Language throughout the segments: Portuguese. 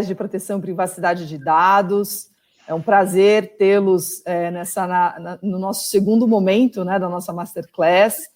de proteção e privacidade de dados. É um prazer tê-los no nosso segundo momento, né, da nossa Masterclass.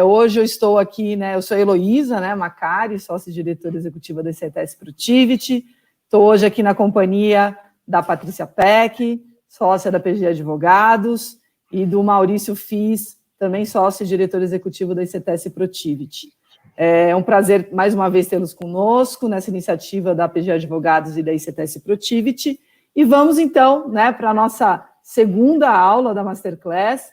Hoje eu estou aqui, né, eu sou a Heloísa, né, Macari, sócia-diretora executiva da ICTS Protivity. Estou hoje aqui na companhia da Patrícia Peck, sócia da PG Advogados, e do Maurício Fis, também sócio-diretor executivo da ICTS Protivity. É um prazer, mais uma vez, tê-los conosco nessa iniciativa da PG Advogados e da ICTS Protivity. E vamos, então, né, para a nossa segunda aula da Masterclass.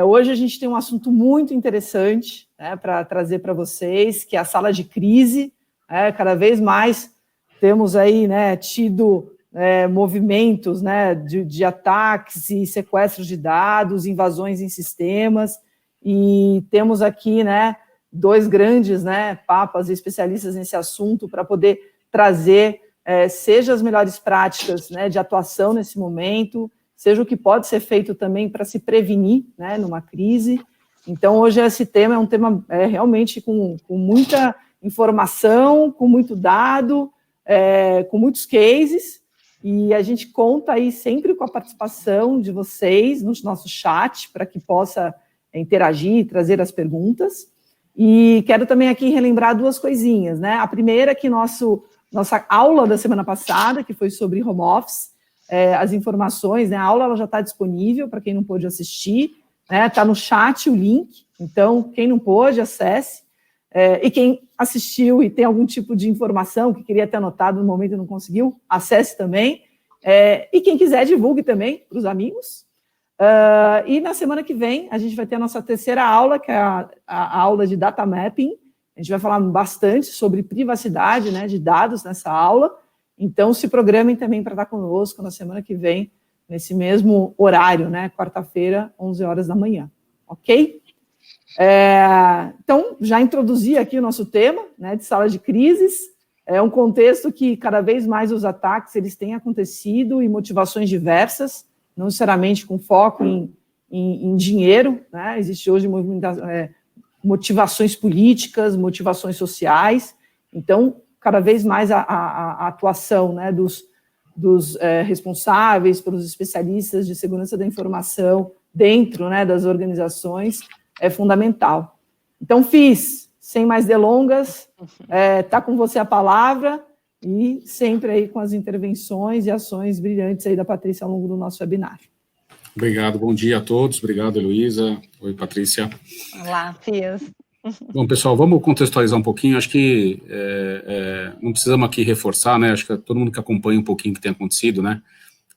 Hoje a gente tem um assunto muito interessante, né, para trazer para vocês, que é a sala de crise. Cada vez mais temos aí, né, tido movimentos, né, de ataques e sequestros de dados, invasões em sistemas, e temos aqui, né, dois grandes, né, papas e especialistas nesse assunto para poder trazer, seja as melhores práticas, né, de atuação nesse momento, seja o que pode ser feito também para se prevenir, né, numa crise. Então, hoje esse tema é um tema realmente com muita informação, com muito dado, com muitos cases, e a gente conta aí sempre com a participação de vocês no nosso chat, para que possa interagir, trazer as perguntas. E quero também aqui relembrar duas coisinhas, né? A primeira é que nossa aula da semana passada, que foi sobre home office, as informações, né? A aula ela já está disponível para quem não pôde assistir, né? Está no chat o link, então quem não pôde, acesse. E quem assistiu e tem algum tipo de informação que queria ter anotado no momento e não conseguiu, acesse também. E quem quiser, divulgue também para os amigos. E na semana que vem, a gente vai ter a nossa terceira aula, que é a aula de Data Mapping. A gente vai falar bastante sobre privacidade, né, de dados nessa aula. Então, se programem também para estar conosco na semana que vem, nesse mesmo horário, né, quarta-feira, 11 horas da manhã. Ok? Então, já introduzi aqui o nosso tema, né, de sala de crises. É um contexto que cada vez mais os ataques eles têm acontecido e motivações diversas, não necessariamente com foco em dinheiro, né? Existe hoje motivações políticas, motivações sociais. Então, cada vez mais a atuação, né, dos responsáveis, pelos especialistas de segurança da informação dentro, né, das organizações é fundamental. Então, sem mais delongas, tá com você a palavra e sempre aí com as intervenções e ações brilhantes aí da Patrícia ao longo do nosso webinar. Obrigado, bom dia a todos. Obrigado, Heloísa. Oi, Patrícia. Olá, Fias. Bom, pessoal, vamos contextualizar um pouquinho. Acho que não precisamos aqui reforçar, né? Acho que todo mundo que acompanha um pouquinho o que tem acontecido, né,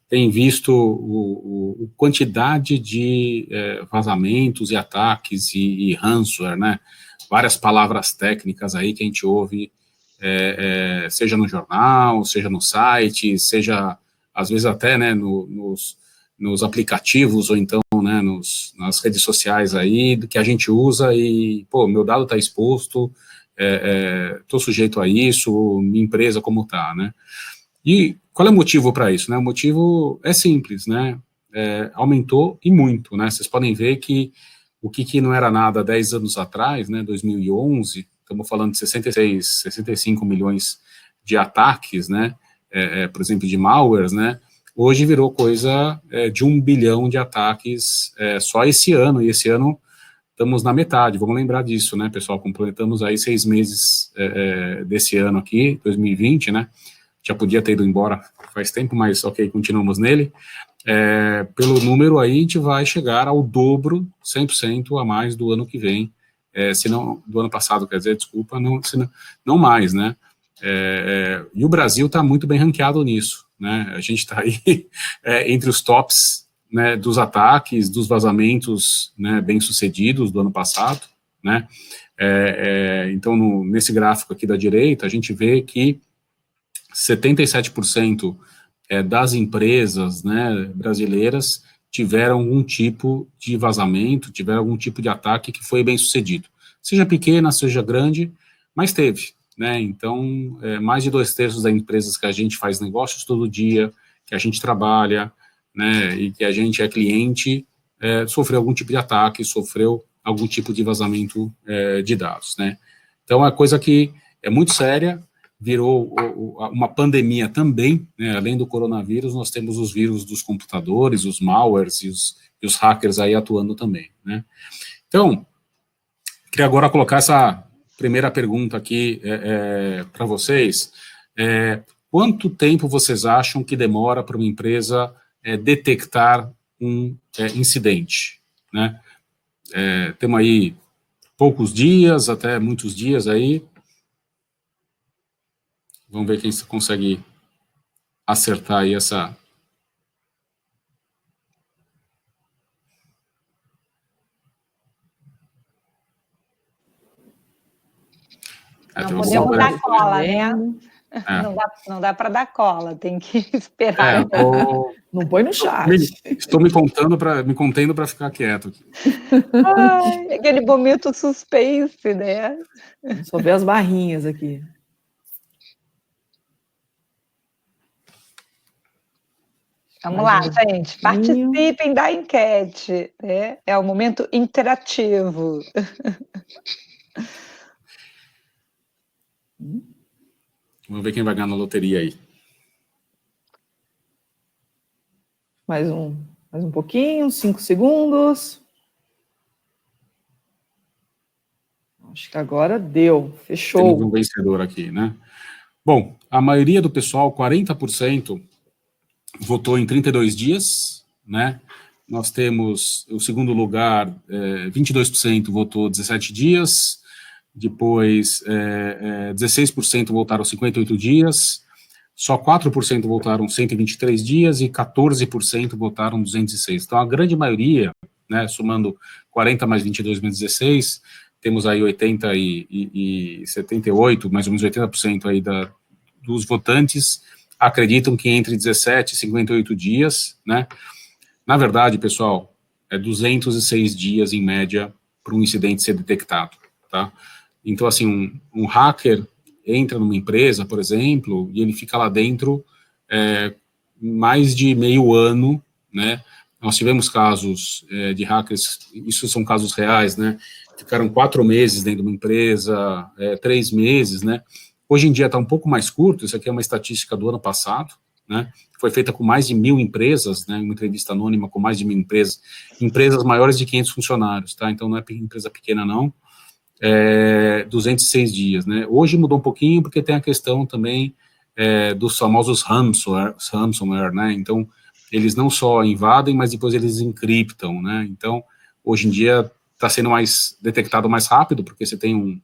tem visto a quantidade de vazamentos e ataques e ransomware, né? Várias palavras técnicas aí que a gente ouve, seja no jornal, seja no site, seja, às vezes, até, né, nos aplicativos, ou então, né, nas redes sociais aí, que a gente usa e, pô, meu dado está exposto, estou sujeito a isso, minha empresa como está, né? E qual é o motivo para isso, né? O motivo é simples, né? Aumentou e muito, né? Vocês podem ver que o que não era nada 10 anos atrás, né, 2011, estamos falando de 65 milhões de ataques, né, por exemplo, de malwares, né, hoje virou coisa de 1 bilhão de ataques só esse ano, e esse ano estamos na metade, vamos lembrar disso, né, pessoal, completamos aí 6 meses desse ano aqui, 2020, né, já podia ter ido embora faz tempo, mas ok, continuamos nele. Pelo número aí, a gente vai chegar ao dobro, 100% a mais do ano que vem, se não, do ano passado, quer dizer, desculpa, não mais, né? E o Brasil está muito bem ranqueado nisso, né? A gente está aí entre os tops, né, dos ataques, dos vazamentos, né, bem-sucedidos do ano passado, né? Então, nesse gráfico aqui da direita, a gente vê que 77% das empresas, né, brasileiras tiveram algum tipo de vazamento, tiveram algum tipo de ataque que foi bem sucedido. Seja pequena, seja grande, mas teve, né? Então, mais de 2/3 das empresas que a gente faz negócios todo dia, que a gente trabalha, né, e que a gente é cliente, sofreu algum tipo de ataque, sofreu algum tipo de vazamento de dados, né? Então, é coisa que é muito séria, virou uma pandemia também, né? Além do coronavírus, nós temos os vírus dos computadores, os malwares e os hackers aí atuando também, né? Então, queria agora colocar essa primeira pergunta aqui para vocês. Quanto tempo vocês acham que demora para uma empresa detectar um incidente, né? Temos aí poucos dias, até muitos dias aí. Vamos ver quem consegue acertar aí essa... Não podemos dar cola, né? Não dá para dar cola, tem que esperar. Não põe no chat. Estou me contendo para ficar quieto aqui. Ai, aquele momento suspense, né? Só ver as barrinhas aqui. Vamos lá, gente. Participem da enquete, né? É o momento interativo. Vamos ver quem vai ganhar na loteria aí. Mais um pouquinho, 5 segundos. Acho que agora deu, fechou. Temos um vencedor aqui, né? Bom, a maioria do pessoal, 40%, votou em 32 dias, né? Nós temos o segundo lugar, 22% votou 17 dias, depois 16% votaram 58 dias, só 4% votaram 123 dias e 14% votaram 206. Então, a grande maioria, né, somando 40 mais 22 mais 16, temos aí 80 e 78, mais ou menos 80% aí dos votantes acreditam que entre 17 e 58 dias, né? Na verdade, pessoal, é 206 dias em média para um incidente ser detectado, tá? Então, assim, um hacker entra numa empresa, por exemplo, e ele fica lá dentro mais de meio ano, né? Nós tivemos casos de hackers, isso são casos reais, né? Ficaram 4 meses dentro de uma empresa, 3 meses, né? Hoje em dia está um pouco mais curto, isso aqui é uma estatística do ano passado, né? Foi feita com mais de 1.000 empresas, né? Uma entrevista anônima com mais de 1.000 empresas, empresas maiores de 500 funcionários, tá? Então não é empresa pequena, não. 206 dias, né? Hoje mudou um pouquinho porque tem a questão também dos famosos ransomware, né? Então, eles não só invadem, mas depois eles encriptam, né? Então, hoje em dia está sendo detectado mais rápido, porque você tem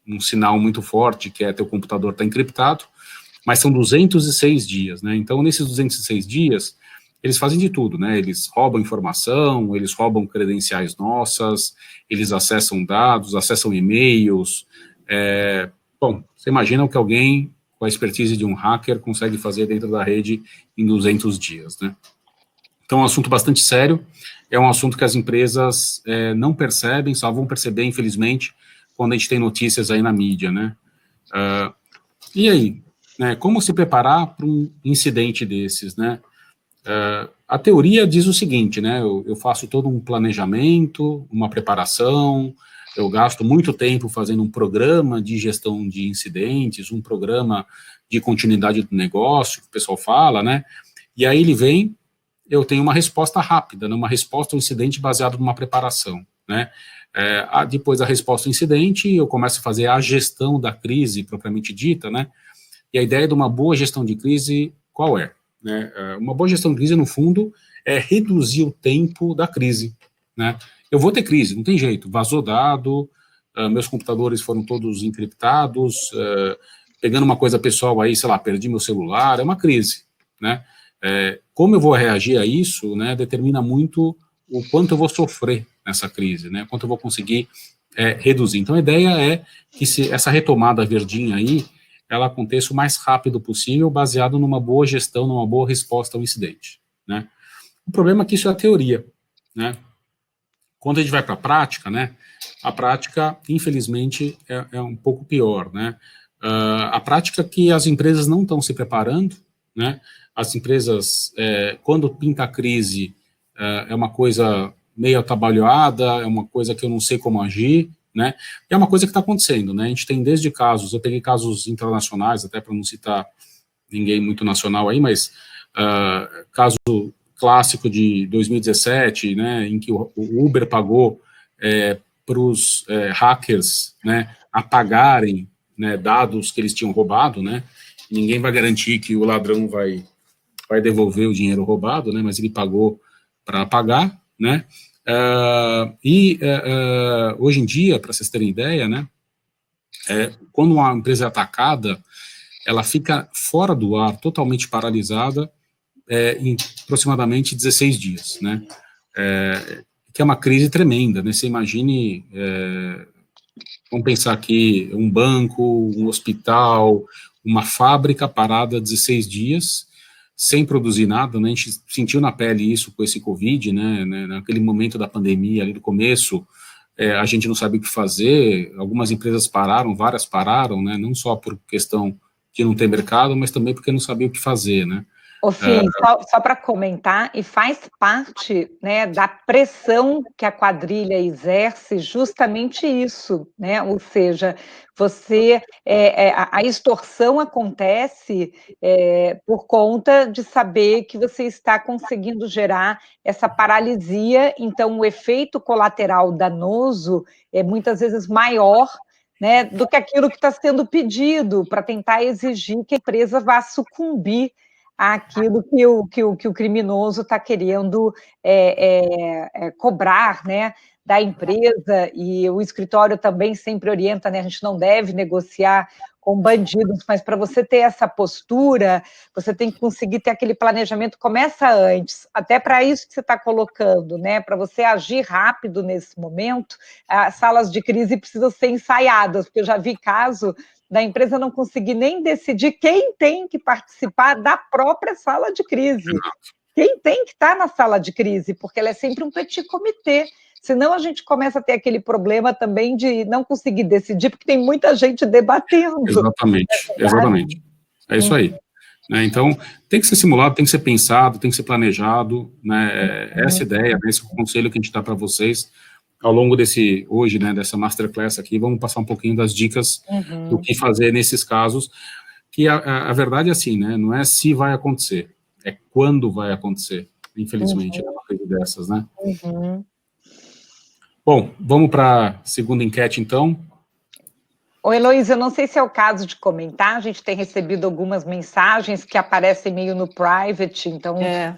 um sinal muito forte, que teu computador está encriptado, mas são 206 dias, né? Então, nesses 206 dias, eles fazem de tudo, né? Eles roubam informação, eles roubam credenciais nossas, eles acessam dados, acessam e-mails. Bom, você imagina o que alguém com a expertise de um hacker consegue fazer dentro da rede em 200 dias, né? Então, é um assunto bastante sério, é um assunto que as empresas não percebem, só vão perceber, infelizmente, quando a gente tem notícias aí na mídia, né? E aí, né, como se preparar para um incidente desses, né? A teoria diz o seguinte, né, eu faço todo um planejamento, uma preparação, eu gasto muito tempo fazendo um programa de gestão de incidentes, um programa de continuidade do negócio, que o pessoal fala, né, e aí eu tenho uma resposta rápida, né, uma resposta ao incidente baseada numa preparação, né. Depois da resposta ao incidente, eu começo a fazer a gestão da crise propriamente dita, né, e a ideia de uma boa gestão de crise, qual é? Né? Uma boa gestão de crise, no fundo, é reduzir o tempo da crise, né? Eu vou ter crise, não tem jeito, vazou dado, meus computadores foram todos encriptados, pegando uma coisa pessoal aí, sei lá, perdi meu celular, é uma crise, né? Como eu vou reagir a isso, né, determina muito o quanto eu vou sofrer nessa crise, né, quanto eu vou conseguir reduzir. Então, a ideia é que essa retomada verdinha aí, ela aconteça o mais rápido possível, baseado numa boa gestão, numa boa resposta ao incidente, né. O problema é que isso é a teoria, né. Quando a gente vai para a prática, né, a prática, infelizmente, é um pouco pior, né. A prática é que as empresas não estão se preparando, né, as empresas, quando pinta a crise, é uma coisa meio atabalhoada, é uma coisa que eu não sei como agir, né? E é uma coisa que está acontecendo, né? A gente tem desde casos, eu peguei casos internacionais, até para não citar ninguém muito nacional aí, mas caso clássico de 2017, né, em que o Uber pagou para os hackers, né, apagarem, né, dados que eles tinham roubado, né? Ninguém vai garantir que o ladrão vai devolver o dinheiro roubado, né, mas ele pagou para apagar, né? Hoje em dia, para vocês terem ideia, né, quando uma empresa é atacada, ela fica fora do ar, totalmente paralisada, em aproximadamente 16 dias, né? Que é uma crise tremenda, né? Você imagine, vamos pensar aqui, um banco, um hospital, uma fábrica parada 16 dias, sem produzir nada, né? A gente sentiu na pele isso com esse Covid, né? Naquele momento da pandemia, ali do começo, a gente não sabia o que fazer, algumas empresas pararam, várias pararam, né? Não só por questão de não ter mercado, mas também porque não sabia o que fazer, né? Ô, Fih, só para comentar, e faz parte, né, da pressão que a quadrilha exerce justamente isso, né? Ou seja, a extorsão acontece por conta de saber que você está conseguindo gerar essa paralisia, então o efeito colateral danoso é muitas vezes maior, né, do que aquilo que está sendo pedido para tentar exigir que a empresa vá sucumbir àquilo que o criminoso está querendo cobrar, né, da empresa, e o escritório também sempre orienta, né, a gente não deve negociar com bandidos, mas para você ter essa postura, você tem que conseguir ter aquele planejamento, começa antes, até para isso que você está colocando, né, para você agir rápido nesse momento, as salas de crise precisam ser ensaiadas, porque eu já vi caso da empresa não conseguir nem decidir quem tem que participar da própria sala de crise. Quem tem que estar na sala de crise, porque ela é sempre um petit comitê. Senão a gente começa a ter aquele problema também de não conseguir decidir, porque tem muita gente debatendo. Exatamente. É isso aí. Então, tem que ser simulado, tem que ser pensado, tem que ser planejado, né? Essa ideia, esse conselho que a gente dá para vocês ao longo hoje, né, dessa masterclass aqui, vamos passar um pouquinho das dicas do que fazer nesses casos, que a verdade é assim, né, não é se vai acontecer, é quando vai acontecer, infelizmente, é uma coisa dessas, né. Bom, vamos para a segunda enquete, então. Ô, Heloísa, eu não sei se é o caso de comentar, a gente tem recebido algumas mensagens que aparecem meio no private, então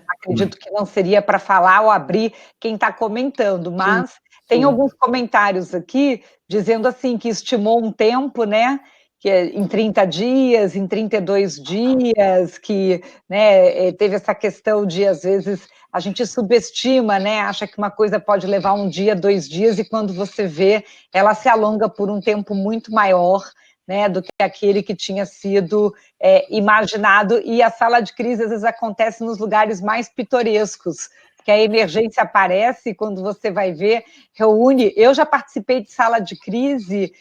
acredito que não seria para falar ou abrir quem está comentando, mas tem alguns comentários aqui dizendo assim que estimou um tempo, né, que em 30 dias, em 32 dias, que, né, teve essa questão de, às vezes, a gente subestima, né, acha que uma coisa pode levar um dia, 2 dias, e quando você vê, ela se alonga por um tempo muito maior, né, do que aquele que tinha sido imaginado, e a sala de crise, às vezes, acontece nos lugares mais pitorescos, que a emergência aparece e quando você vai ver, reúne. Eu já participei de sala de crise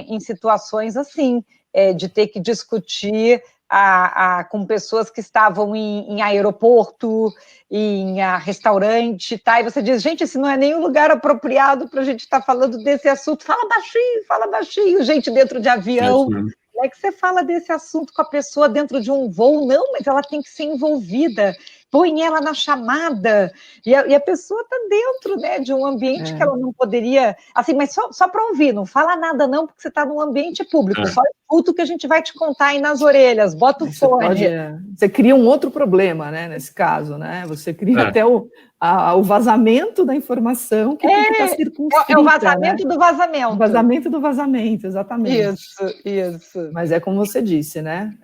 em situações assim, de ter que discutir com pessoas que estavam em aeroporto, em restaurante, tá? E você diz, gente, esse não é nem o lugar apropriado para a gente estar falando desse assunto. Fala baixinho, gente dentro de avião. Como é que você fala desse assunto com a pessoa dentro de um voo? Não, mas ela tem que ser envolvida. Põe ela na chamada, e a pessoa está dentro, né, de um ambiente que ela não poderia, assim, mas só para ouvir, não fala nada não, porque você está num ambiente público, só escuta o que a gente vai te contar aí nas orelhas, bota o fone. Você cria um outro problema, né, nesse caso, né, você cria até o vazamento da informação que tem que estar circunscrita. É o vazamento, né? Do vazamento. O vazamento do vazamento, exatamente. Isso. Mas é como você disse, né,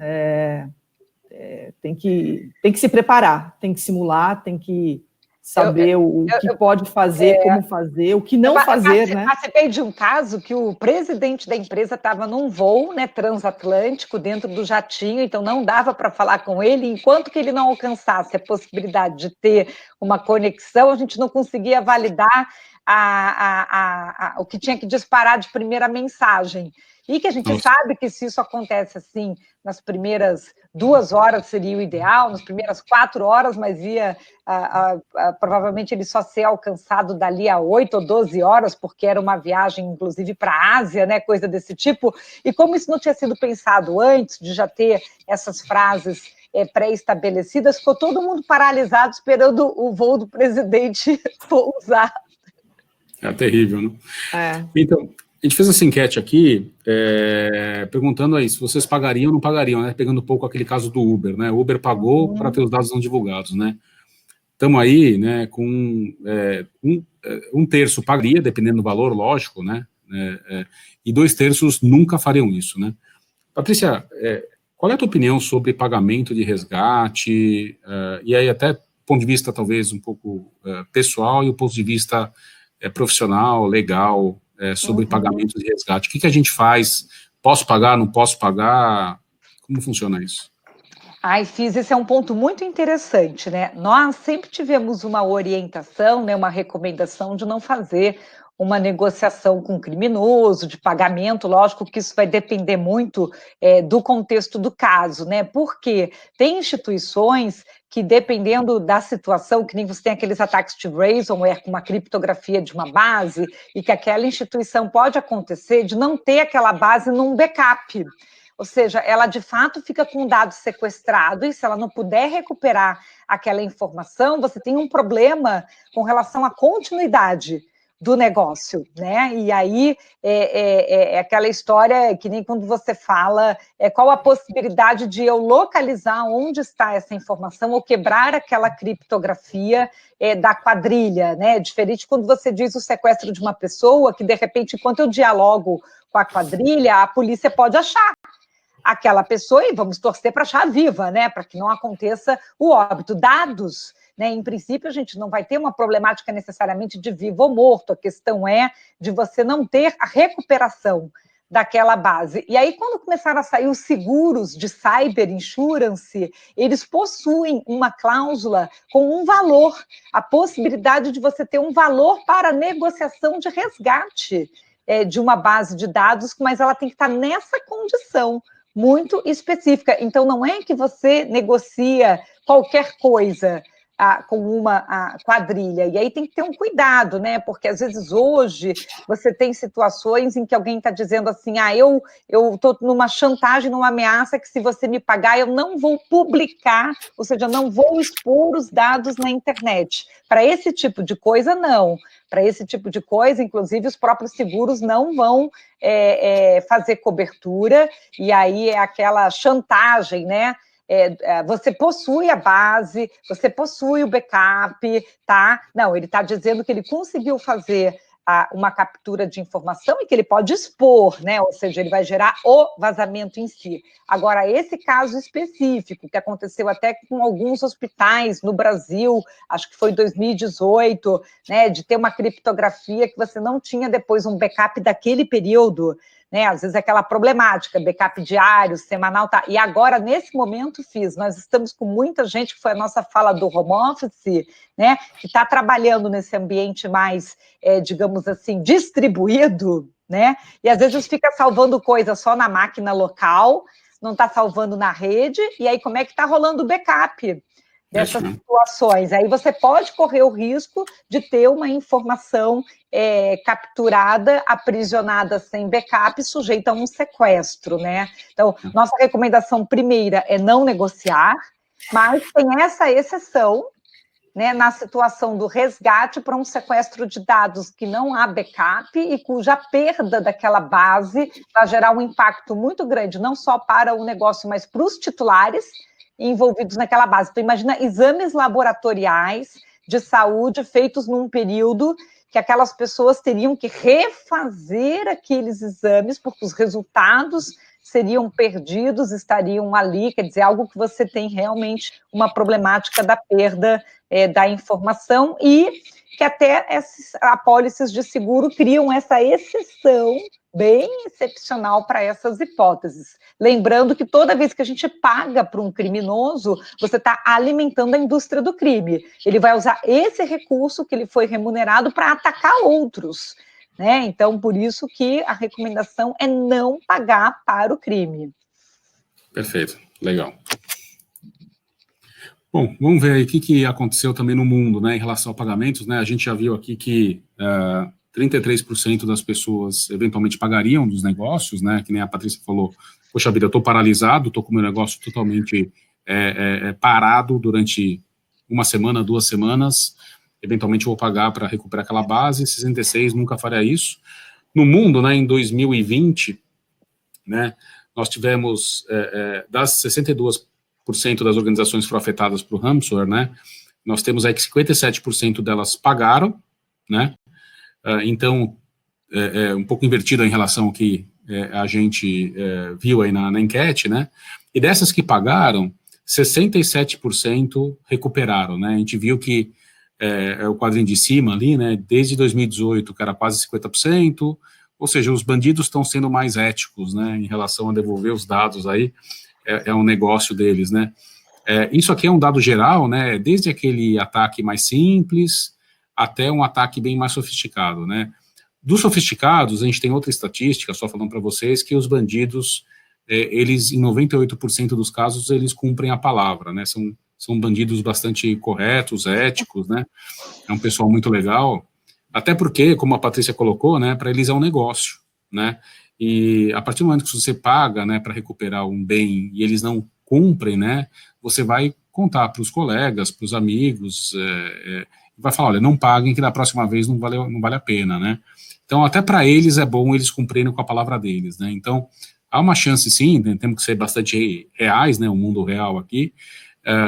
tem que se preparar, tem que simular, tem que saber o que pode fazer, como fazer, o que não fazer, né? Eu participei de um caso que o presidente da empresa estava num voo, né, transatlântico, dentro do jatinho, então não dava para falar com ele, enquanto que ele não alcançasse a possibilidade de ter uma conexão, a gente não conseguia validar o que tinha que disparar de primeira mensagem. e que a gente sabe que se isso acontece assim, nas primeiras 2 horas seria o ideal, nas primeiras 4 horas, mas provavelmente ele só ser alcançado dali a 8 ou 12 horas, porque era uma viagem, inclusive, para a Ásia, né, coisa desse tipo, e como isso não tinha sido pensado antes, de já ter essas frases pré-estabelecidas, ficou todo mundo paralisado esperando o voo do presidente pousar. É terrível, né? Então, a gente fez essa enquete aqui, perguntando aí se vocês pagariam ou não pagariam, né? Pegando um pouco aquele caso do Uber, né? O Uber pagou para ter os dados não divulgados, né? Estamos aí, né, com um terço pagaria, dependendo do valor, lógico, né? E 2/3 nunca fariam isso, né? Patrícia, qual é a tua opinião sobre pagamento de resgate, e aí até do ponto de vista talvez um pouco pessoal e o ponto de vista profissional, legal, sobre pagamento de resgate? O que a gente faz? Posso pagar, não posso pagar? Como funciona isso? Esse é um ponto muito interessante, né? Nós sempre tivemos uma orientação, né, uma recomendação de não fazer uma negociação com o criminoso, de pagamento, lógico que isso vai depender muito do contexto do caso, né? Porque tem instituições que, dependendo da situação, que nem você tem aqueles ataques de ransomware com uma criptografia de uma base, e que aquela instituição pode acontecer de não ter aquela base num backup. Ou seja, ela de fato fica com o dado sequestrado e se ela não puder recuperar aquela informação, você tem um problema com relação à continuidade do negócio, né? E aí é aquela história que nem quando você fala qual a possibilidade de eu localizar onde está essa informação ou quebrar aquela criptografia da quadrilha, né? Diferente quando você diz o sequestro de uma pessoa, que de repente, enquanto eu dialogo com a quadrilha, a polícia pode achar aquela pessoa e vamos torcer para achar viva, né? Para que não aconteça o óbito. Dados, né? Em princípio, a gente não vai ter uma problemática necessariamente de vivo ou morto. A questão é de você não ter a recuperação daquela base. E aí, quando começaram a sair os seguros de cyber insurance, eles possuem uma cláusula com um valor, a possibilidade de você ter um valor para negociação de resgate de uma base de dados, mas ela tem que estar nessa condição muito específica. Então, não é que você negocia qualquer coisa com uma quadrilha. E aí tem que ter um cuidado, né? Porque, às vezes, hoje, você tem situações em que alguém está dizendo assim, eu estou numa chantagem, numa ameaça, que se você me pagar, eu não vou publicar, ou seja, não vou expor os dados na internet. Para esse tipo de coisa, não. Para esse tipo de coisa, inclusive, os próprios seguros não vão fazer cobertura, e aí é aquela chantagem, né? Você possui a base, você possui o backup, tá? Não, ele está dizendo que ele conseguiu fazer uma captura de informação e que ele pode expor, né? Ou seja, ele vai gerar o vazamento em si. Agora, esse caso específico, que aconteceu até com alguns hospitais no Brasil, acho que foi em 2018, né? De ter uma criptografia que você não tinha depois um backup daquele período, né? Às vezes é aquela problemática, backup diário, semanal, tá? E agora, nesse momento, nós estamos com muita gente, que foi a nossa fala do home office, né? Que está trabalhando nesse ambiente mais, digamos assim, distribuído, né? E às vezes fica salvando coisa só na máquina local, não está salvando na rede, e aí como é que está rolando o backup dessas situações? Aí você pode correr o risco de ter uma informação capturada, aprisionada sem backup, sujeita a um sequestro, né? Então, nossa recomendação primeira é não negociar, mas tem essa exceção, né, na situação do resgate para um sequestro de dados que não há backup e cuja perda daquela base vai gerar um impacto muito grande, não só para o negócio, mas para os titulares envolvidos naquela base. Então, imagina exames laboratoriais de saúde feitos num período que aquelas pessoas teriam que refazer aqueles exames, porque os resultados seriam perdidos, estariam ali, quer dizer, algo que você tem realmente uma problemática da perda da informação e que até essas apólices de seguro criam essa exceção bem excepcional para essas hipóteses. Lembrando que toda vez que a gente paga para um criminoso, você está alimentando a indústria do crime. Ele vai usar esse recurso que ele foi remunerado para atacar outros. né? Então, por isso que a recomendação é não pagar para o crime. Perfeito, legal. Bom, vamos ver aí o que aconteceu também no mundo, né, em relação a pagamentos, né? A gente já viu aqui que 33% das pessoas eventualmente pagariam dos negócios, né? Que nem a Patrícia falou, poxa vida, eu estou paralisado, estou com o meu negócio totalmente parado durante uma semana, 2 semanas, eventualmente eu vou pagar para recuperar aquela base, 66% nunca faria isso. No mundo, né, em 2020, né, nós tivemos, das 62% das organizações que foram afetadas por ransomware, né, nós temos aí que 57% delas pagaram, né, então, um pouco invertido em relação ao que a gente viu aí na enquete, né, e dessas que pagaram, 67% recuperaram, né, a gente viu que o quadrinho de cima ali, né, desde 2018, que era quase 50%, ou seja, os bandidos estão sendo mais éticos, né, em relação a devolver os dados aí, é um negócio deles, né. Isso aqui é um dado geral, né, desde aquele ataque mais simples até um ataque bem mais sofisticado, né. Dos sofisticados, a gente tem outra estatística, só falando para vocês, que os bandidos, eles, em 98% dos casos, eles cumprem a palavra, né, são bandidos bastante corretos, éticos, né, é um pessoal muito legal, até porque, como a Patrícia colocou, né, para eles é um negócio, né, e a partir do momento que você paga, né, para recuperar um bem e eles não cumprem, né, você vai contar para os colegas, para os amigos, vai falar, olha, não paguem que da próxima vez não vale a pena, né. Então, até para eles é bom eles cumprirem com a palavra deles, né, então, há uma chance sim, né, temos que ser bastante reais, né, o mundo real aqui,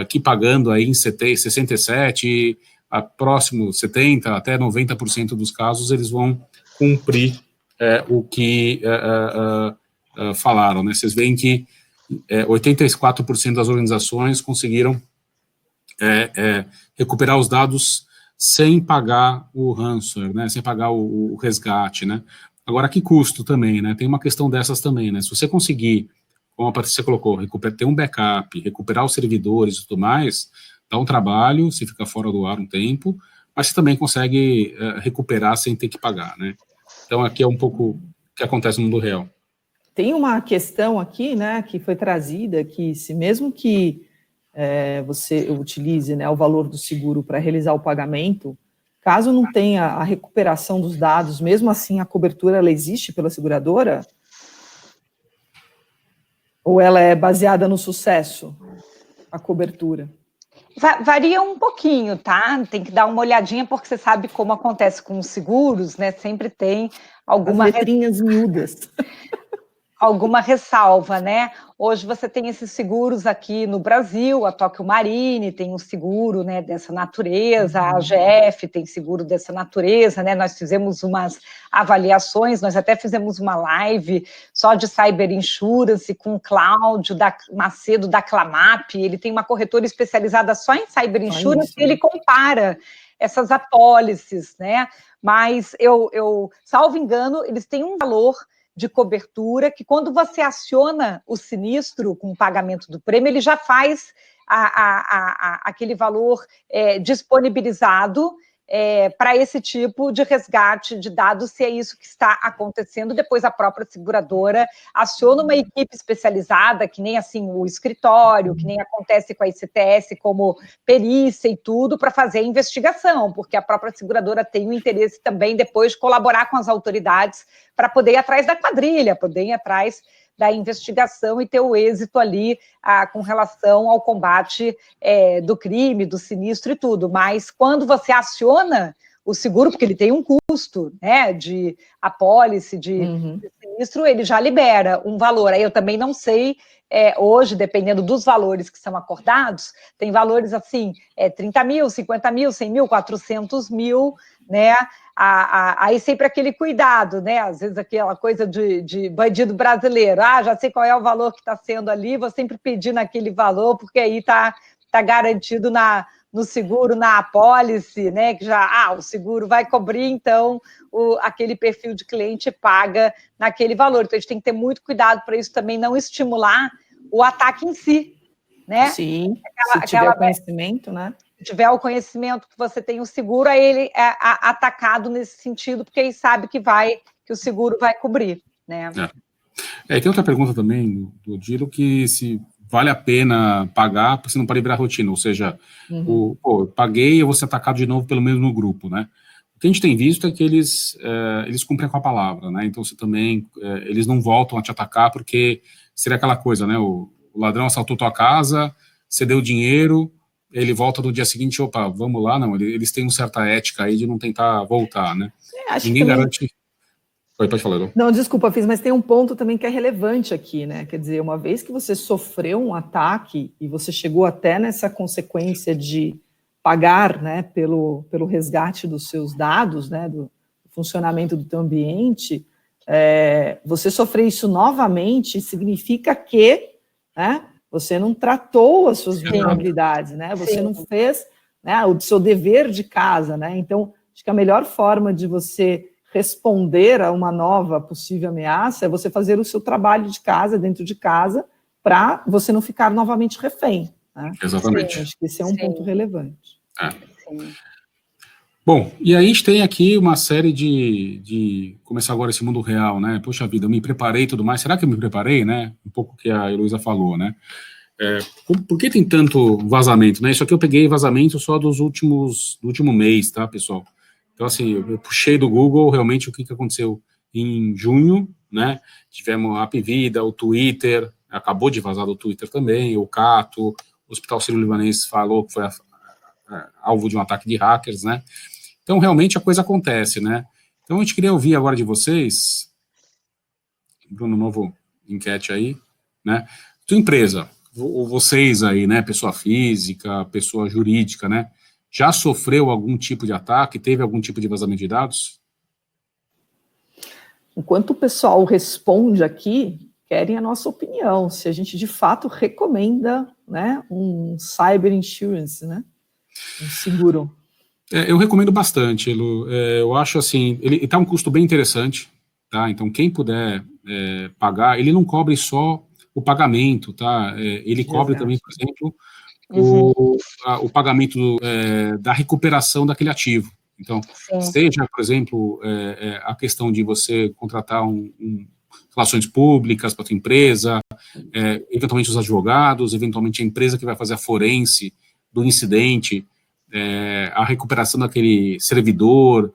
que pagando aí em 67%, a próximo 70%, até 90% dos casos, eles vão cumprir o que falaram, né? Vocês veem que 84% das organizações conseguiram recuperar os dados sem pagar o ransomware, né? Sem pagar o resgate, né? Agora, que custo também, né? Tem uma questão dessas também, né? Se você conseguir, como a Patrícia colocou, ter um backup, recuperar os servidores e tudo mais, dá um trabalho, você fica fora do ar um tempo, mas você também consegue recuperar sem ter que pagar, né? Então, aqui é um pouco o que acontece no mundo real. Tem uma questão aqui, né, que foi trazida, que se mesmo que você utilize, né, o valor do seguro para realizar o pagamento, caso não tenha a recuperação dos dados, mesmo assim a cobertura ela existe pela seguradora? Ou ela é baseada no sucesso, a cobertura? Varia um pouquinho, tá? Tem que dar uma olhadinha, porque você sabe como acontece com os seguros, né? Sempre tem alguma... As letrinhas miúdas. Alguma ressalva, né? Hoje você tem esses seguros aqui no Brasil, a Tóquio Marine tem um seguro, né, dessa natureza, a AGF tem seguro dessa natureza, né? Nós fizemos umas avaliações, nós até fizemos uma live só de cyber insurance com o Cláudio Macedo da Clamap, ele tem uma corretora especializada só em cyber insurance e ele compara essas apólices, né? Mas salvo engano, eles têm um valor de cobertura, que quando você aciona o sinistro com o pagamento do prêmio, ele já faz aquele valor disponibilizado para esse tipo de resgate de dados, se é isso que está acontecendo. Depois a própria seguradora aciona uma equipe especializada, que nem assim o escritório, que nem acontece com a ICTS, como perícia e tudo, para fazer a investigação, porque a própria seguradora tem o interesse também depois de colaborar com as autoridades para poder ir atrás da quadrilha, poder ir atrás da investigação e ter o êxito ali com relação ao combate do crime, do sinistro e tudo. Mas quando você aciona o seguro, porque ele tem um custo, né, de apólice, de sinistro, ele já libera um valor. Aí eu também não sei, hoje, dependendo dos valores que são acordados, tem valores assim, 30 mil, 50 mil, 100 mil, 400 mil, né? Aí sempre aquele cuidado, né? Às vezes aquela coisa de bandido brasileiro. Já sei qual é o valor que está sendo ali, vou sempre pedir naquele valor, porque aí está garantido no seguro, na apólice, né? Que já, o seguro vai cobrir, então aquele perfil de cliente paga naquele valor. Então a gente tem que ter muito cuidado para isso também não estimular o ataque em si, né? Sim, se tiver conhecimento, né? Se tiver o conhecimento que você tem o seguro, aí ele é atacado nesse sentido, porque aí sabe que o seguro vai cobrir, né? E tem outra pergunta também do Dilo, que se vale a pena pagar para você não virar rotina, ou seja, eu paguei, eu vou ser atacado de novo pelo mesmo grupo, né? O que a gente tem visto é que eles cumprem com a palavra, né? Então, você também, eles não voltam a te atacar, porque seria aquela coisa, né? O ladrão assaltou tua casa, você deu dinheiro, ele volta no dia seguinte, opa, vamos lá, não, eles têm uma certa ética aí de não tentar voltar, né? Ninguém garante... Pode falar, não? Não, desculpa, Fiz, mas tem um ponto também que é relevante aqui, né? Quer dizer, uma vez que você sofreu um ataque e você chegou até nessa consequência de pagar, né, pelo resgate dos seus dados, né, do funcionamento do teu ambiente, você sofrer isso novamente significa que, né, você não tratou as suas vulnerabilidades, né? Você não fez, né, o seu dever de casa, né? Então, acho que a melhor forma de você responder a uma nova possível ameaça é você fazer o seu trabalho de casa, dentro de casa, para você não ficar novamente refém. Né? Exatamente. Acho que esse é um ponto relevante. Bom, e aí a gente tem aqui uma série de começar agora esse mundo real, né? Poxa vida, eu me preparei e tudo mais. Será que eu me preparei, né? Um pouco que a Heloísa falou, né? Por que tem tanto vazamento, né? Isso aqui eu peguei vazamento só do último mês, tá, pessoal? Então, assim, eu puxei do Google realmente o que aconteceu em junho, né? Tivemos a Apvida, o Twitter, acabou de vazar do Twitter também, o Cato, o Hospital Sírio-Libanês falou que foi alvo de um ataque de hackers, né? Então, realmente, a coisa acontece, né? Então, a gente queria ouvir agora de vocês, Bruno, novo enquete aí, né? Sua empresa, vocês aí, né? Pessoa física, pessoa jurídica, né? Já sofreu algum tipo de ataque? Teve algum tipo de vazamento de dados? Enquanto o pessoal responde aqui, querem a nossa opinião, se a gente de fato recomenda, né, um cyber insurance, né, um seguro. Eu recomendo bastante, Elu. Eu acho assim, ele está um custo bem interessante, tá? Então quem puder pagar, ele não cobre só o pagamento, tá? Ele cobre também, por exemplo, o pagamento da recuperação daquele ativo. Então, seja, por exemplo, a questão de você contratar relações públicas para a sua empresa, eventualmente os advogados, eventualmente a empresa que vai fazer a forense do incidente, a recuperação daquele servidor,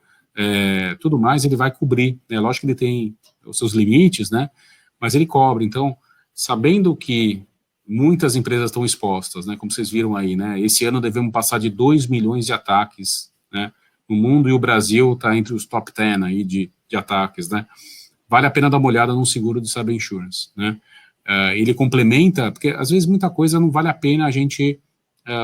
tudo mais, ele vai cobrir, né? Lógico que ele tem os seus limites, né? Mas ele cobre. Então, sabendo que muitas empresas estão expostas, né, como vocês viram aí, né, esse ano devemos passar de 2 milhões de ataques, né, no mundo, e o Brasil está entre os top 10 aí de ataques, né, vale a pena dar uma olhada num seguro de cyber insurance, né, ele complementa, porque às vezes muita coisa não vale a pena a gente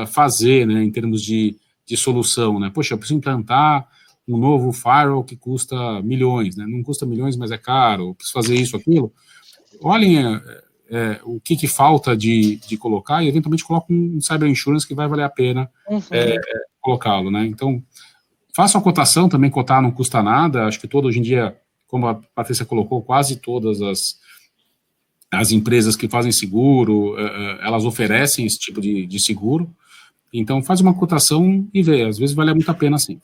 fazer, né, em termos de solução, né, poxa, eu preciso implantar um novo firewall que custa milhões, né, não custa milhões, mas é caro, eu preciso fazer isso, aquilo, olhem o que falta de colocar e eventualmente coloca um cyber insurance que vai valer a pena colocá-lo, né? Então, faça uma cotação, também cotar não custa nada, acho que hoje em dia, como a Patrícia colocou, quase todas as empresas que fazem seguro, elas oferecem esse tipo de seguro, então faz uma cotação e vê, às vezes vale muito a pena sim.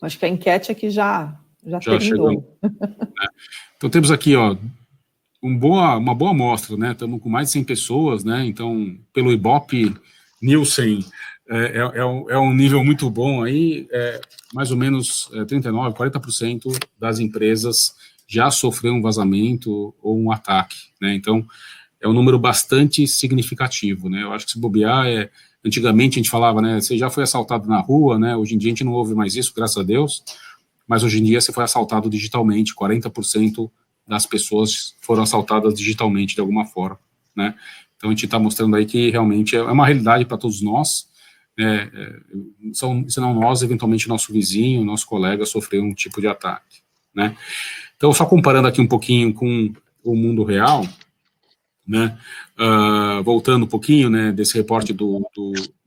Acho que a enquete aqui já terminou. Então temos aqui, ó, uma boa amostra, né? Estamos com mais de 100 pessoas, né? Então, pelo Ibope Nielsen, é um nível muito bom aí, mais ou menos 39%, 40% das empresas já sofreram um vazamento ou um ataque, né? Então, é um número bastante significativo, né? Eu acho que se bobear, antigamente a gente falava, né? Você já foi assaltado na rua, né? Hoje em dia a gente não ouve mais isso, graças a Deus, mas hoje em dia você foi assaltado digitalmente, 40% das pessoas foram assaltadas digitalmente de alguma forma, né? Então a gente está mostrando aí que realmente é uma realidade para todos nós, se não nós, eventualmente nosso vizinho, nosso colega sofreu um tipo de ataque, né? Então só comparando aqui um pouquinho com o mundo real, né? Voltando um pouquinho, né, desse reporte do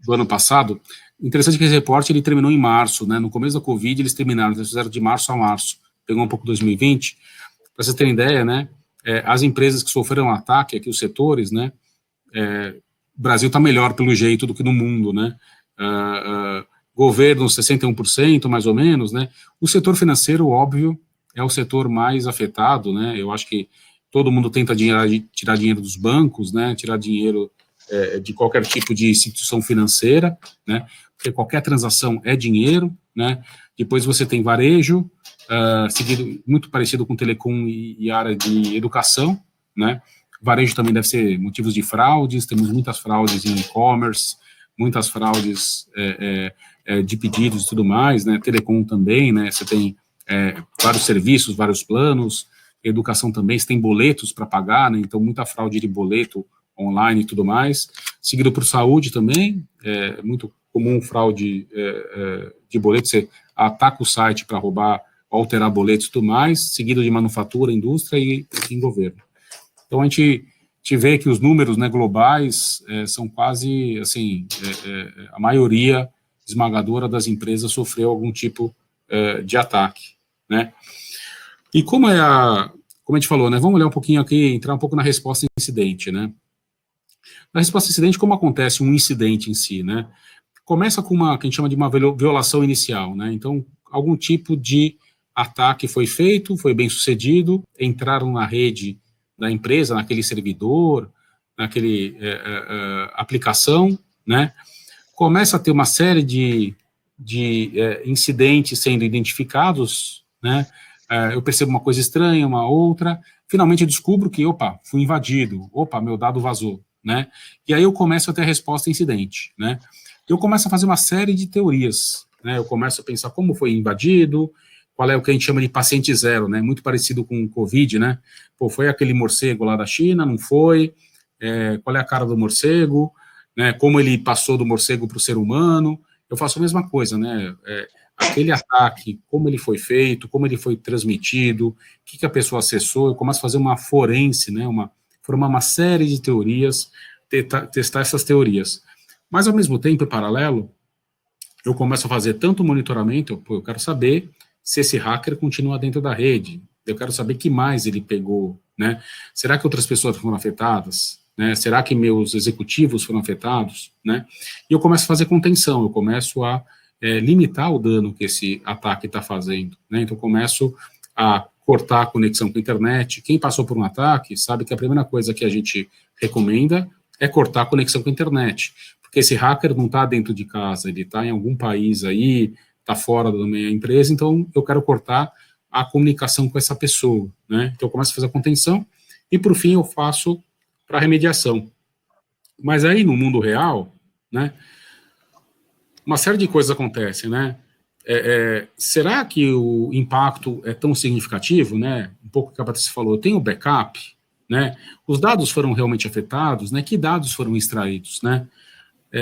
ano passado, interessante que esse reporte ele terminou em março, né? No começo da Covid eles terminaram, eles fizeram de março a março, pegou um pouco 2020, para vocês terem ideia, né? As empresas que sofreram ataque, aqui os setores, né? o Brasil está melhor pelo jeito do que no mundo, né? Governo 61%, mais ou menos, né? O setor financeiro, óbvio, é o setor mais afetado, né? Eu acho que todo mundo tenta tirar dinheiro dos bancos, né? Tirar dinheiro de qualquer tipo de instituição financeira, né? Porque qualquer transação é dinheiro, né? Depois você tem varejo, seguido muito parecido com telecom e área de educação, né? Varejo também deve ser motivos de fraudes, temos muitas fraudes em e-commerce, muitas fraudes de pedidos e tudo mais, né? Telecom também, né? Você tem vários serviços, vários planos, educação também, você tem boletos para pagar, né? Então muita fraude de boleto online e tudo mais, seguido por saúde também, muito comum fraude de boleto, você ataca o site para roubar, alterar boletos e tudo mais, seguido de manufatura, indústria e em governo. Então, a gente vê que os números, né, globais são quase, assim, a maioria esmagadora das empresas sofreu algum tipo de ataque, né? E como a gente falou, né, vamos olhar um pouquinho aqui, entrar um pouco na resposta incidente, né? Na resposta incidente, como acontece um incidente em si, né? Começa com que a gente chama de uma violação inicial, né? Então, algum tipo de ataque foi feito, foi bem sucedido, entraram na rede da empresa, naquele servidor, naquele aplicação, né? Começa a ter uma série de incidentes sendo identificados, né? Eu percebo uma coisa estranha, uma outra, finalmente eu descubro que, opa, fui invadido, opa, meu dado vazou, né? E aí eu começo a ter a resposta incidente, né? Eu começo a fazer uma série de teorias, né? Eu começo a pensar como foi invadido, qual é o que a gente chama de paciente zero, né? Muito parecido com o Covid, né? Pô, foi aquele morcego lá da China, não foi? Qual é a cara do morcego? Né? Como ele passou do morcego para o ser humano? Eu faço a mesma coisa, né? Aquele ataque, como ele foi feito, como ele foi transmitido, o que a pessoa acessou, eu começo a fazer uma forense, né? Formar uma série de teorias, testar essas teorias. Mas, ao mesmo tempo, em paralelo, eu começo a fazer tanto monitoramento, eu quero saber se esse hacker continua dentro da rede, eu quero saber que mais ele pegou, né? Será que outras pessoas foram afetadas? Né? Será que meus executivos foram afetados? Né? E eu começo a fazer contenção, eu começo a limitar o dano que esse ataque está fazendo, né? Então, eu começo a cortar a conexão com a internet. Quem passou por um ataque sabe que a primeira coisa que a gente recomenda é cortar a conexão com a internet, porque esse hacker não está dentro de casa, ele está em algum país aí, está fora da minha empresa, então eu quero cortar a comunicação com essa pessoa, né? Então eu começo a fazer a contenção e, por fim, eu faço para remediação. Mas aí, no mundo real, né, uma série de coisas acontecem, né? Será que o impacto é tão significativo, né? Um pouco que a Patrícia falou, eu tenho backup, né? Os dados foram realmente afetados, né? Que dados foram extraídos, né?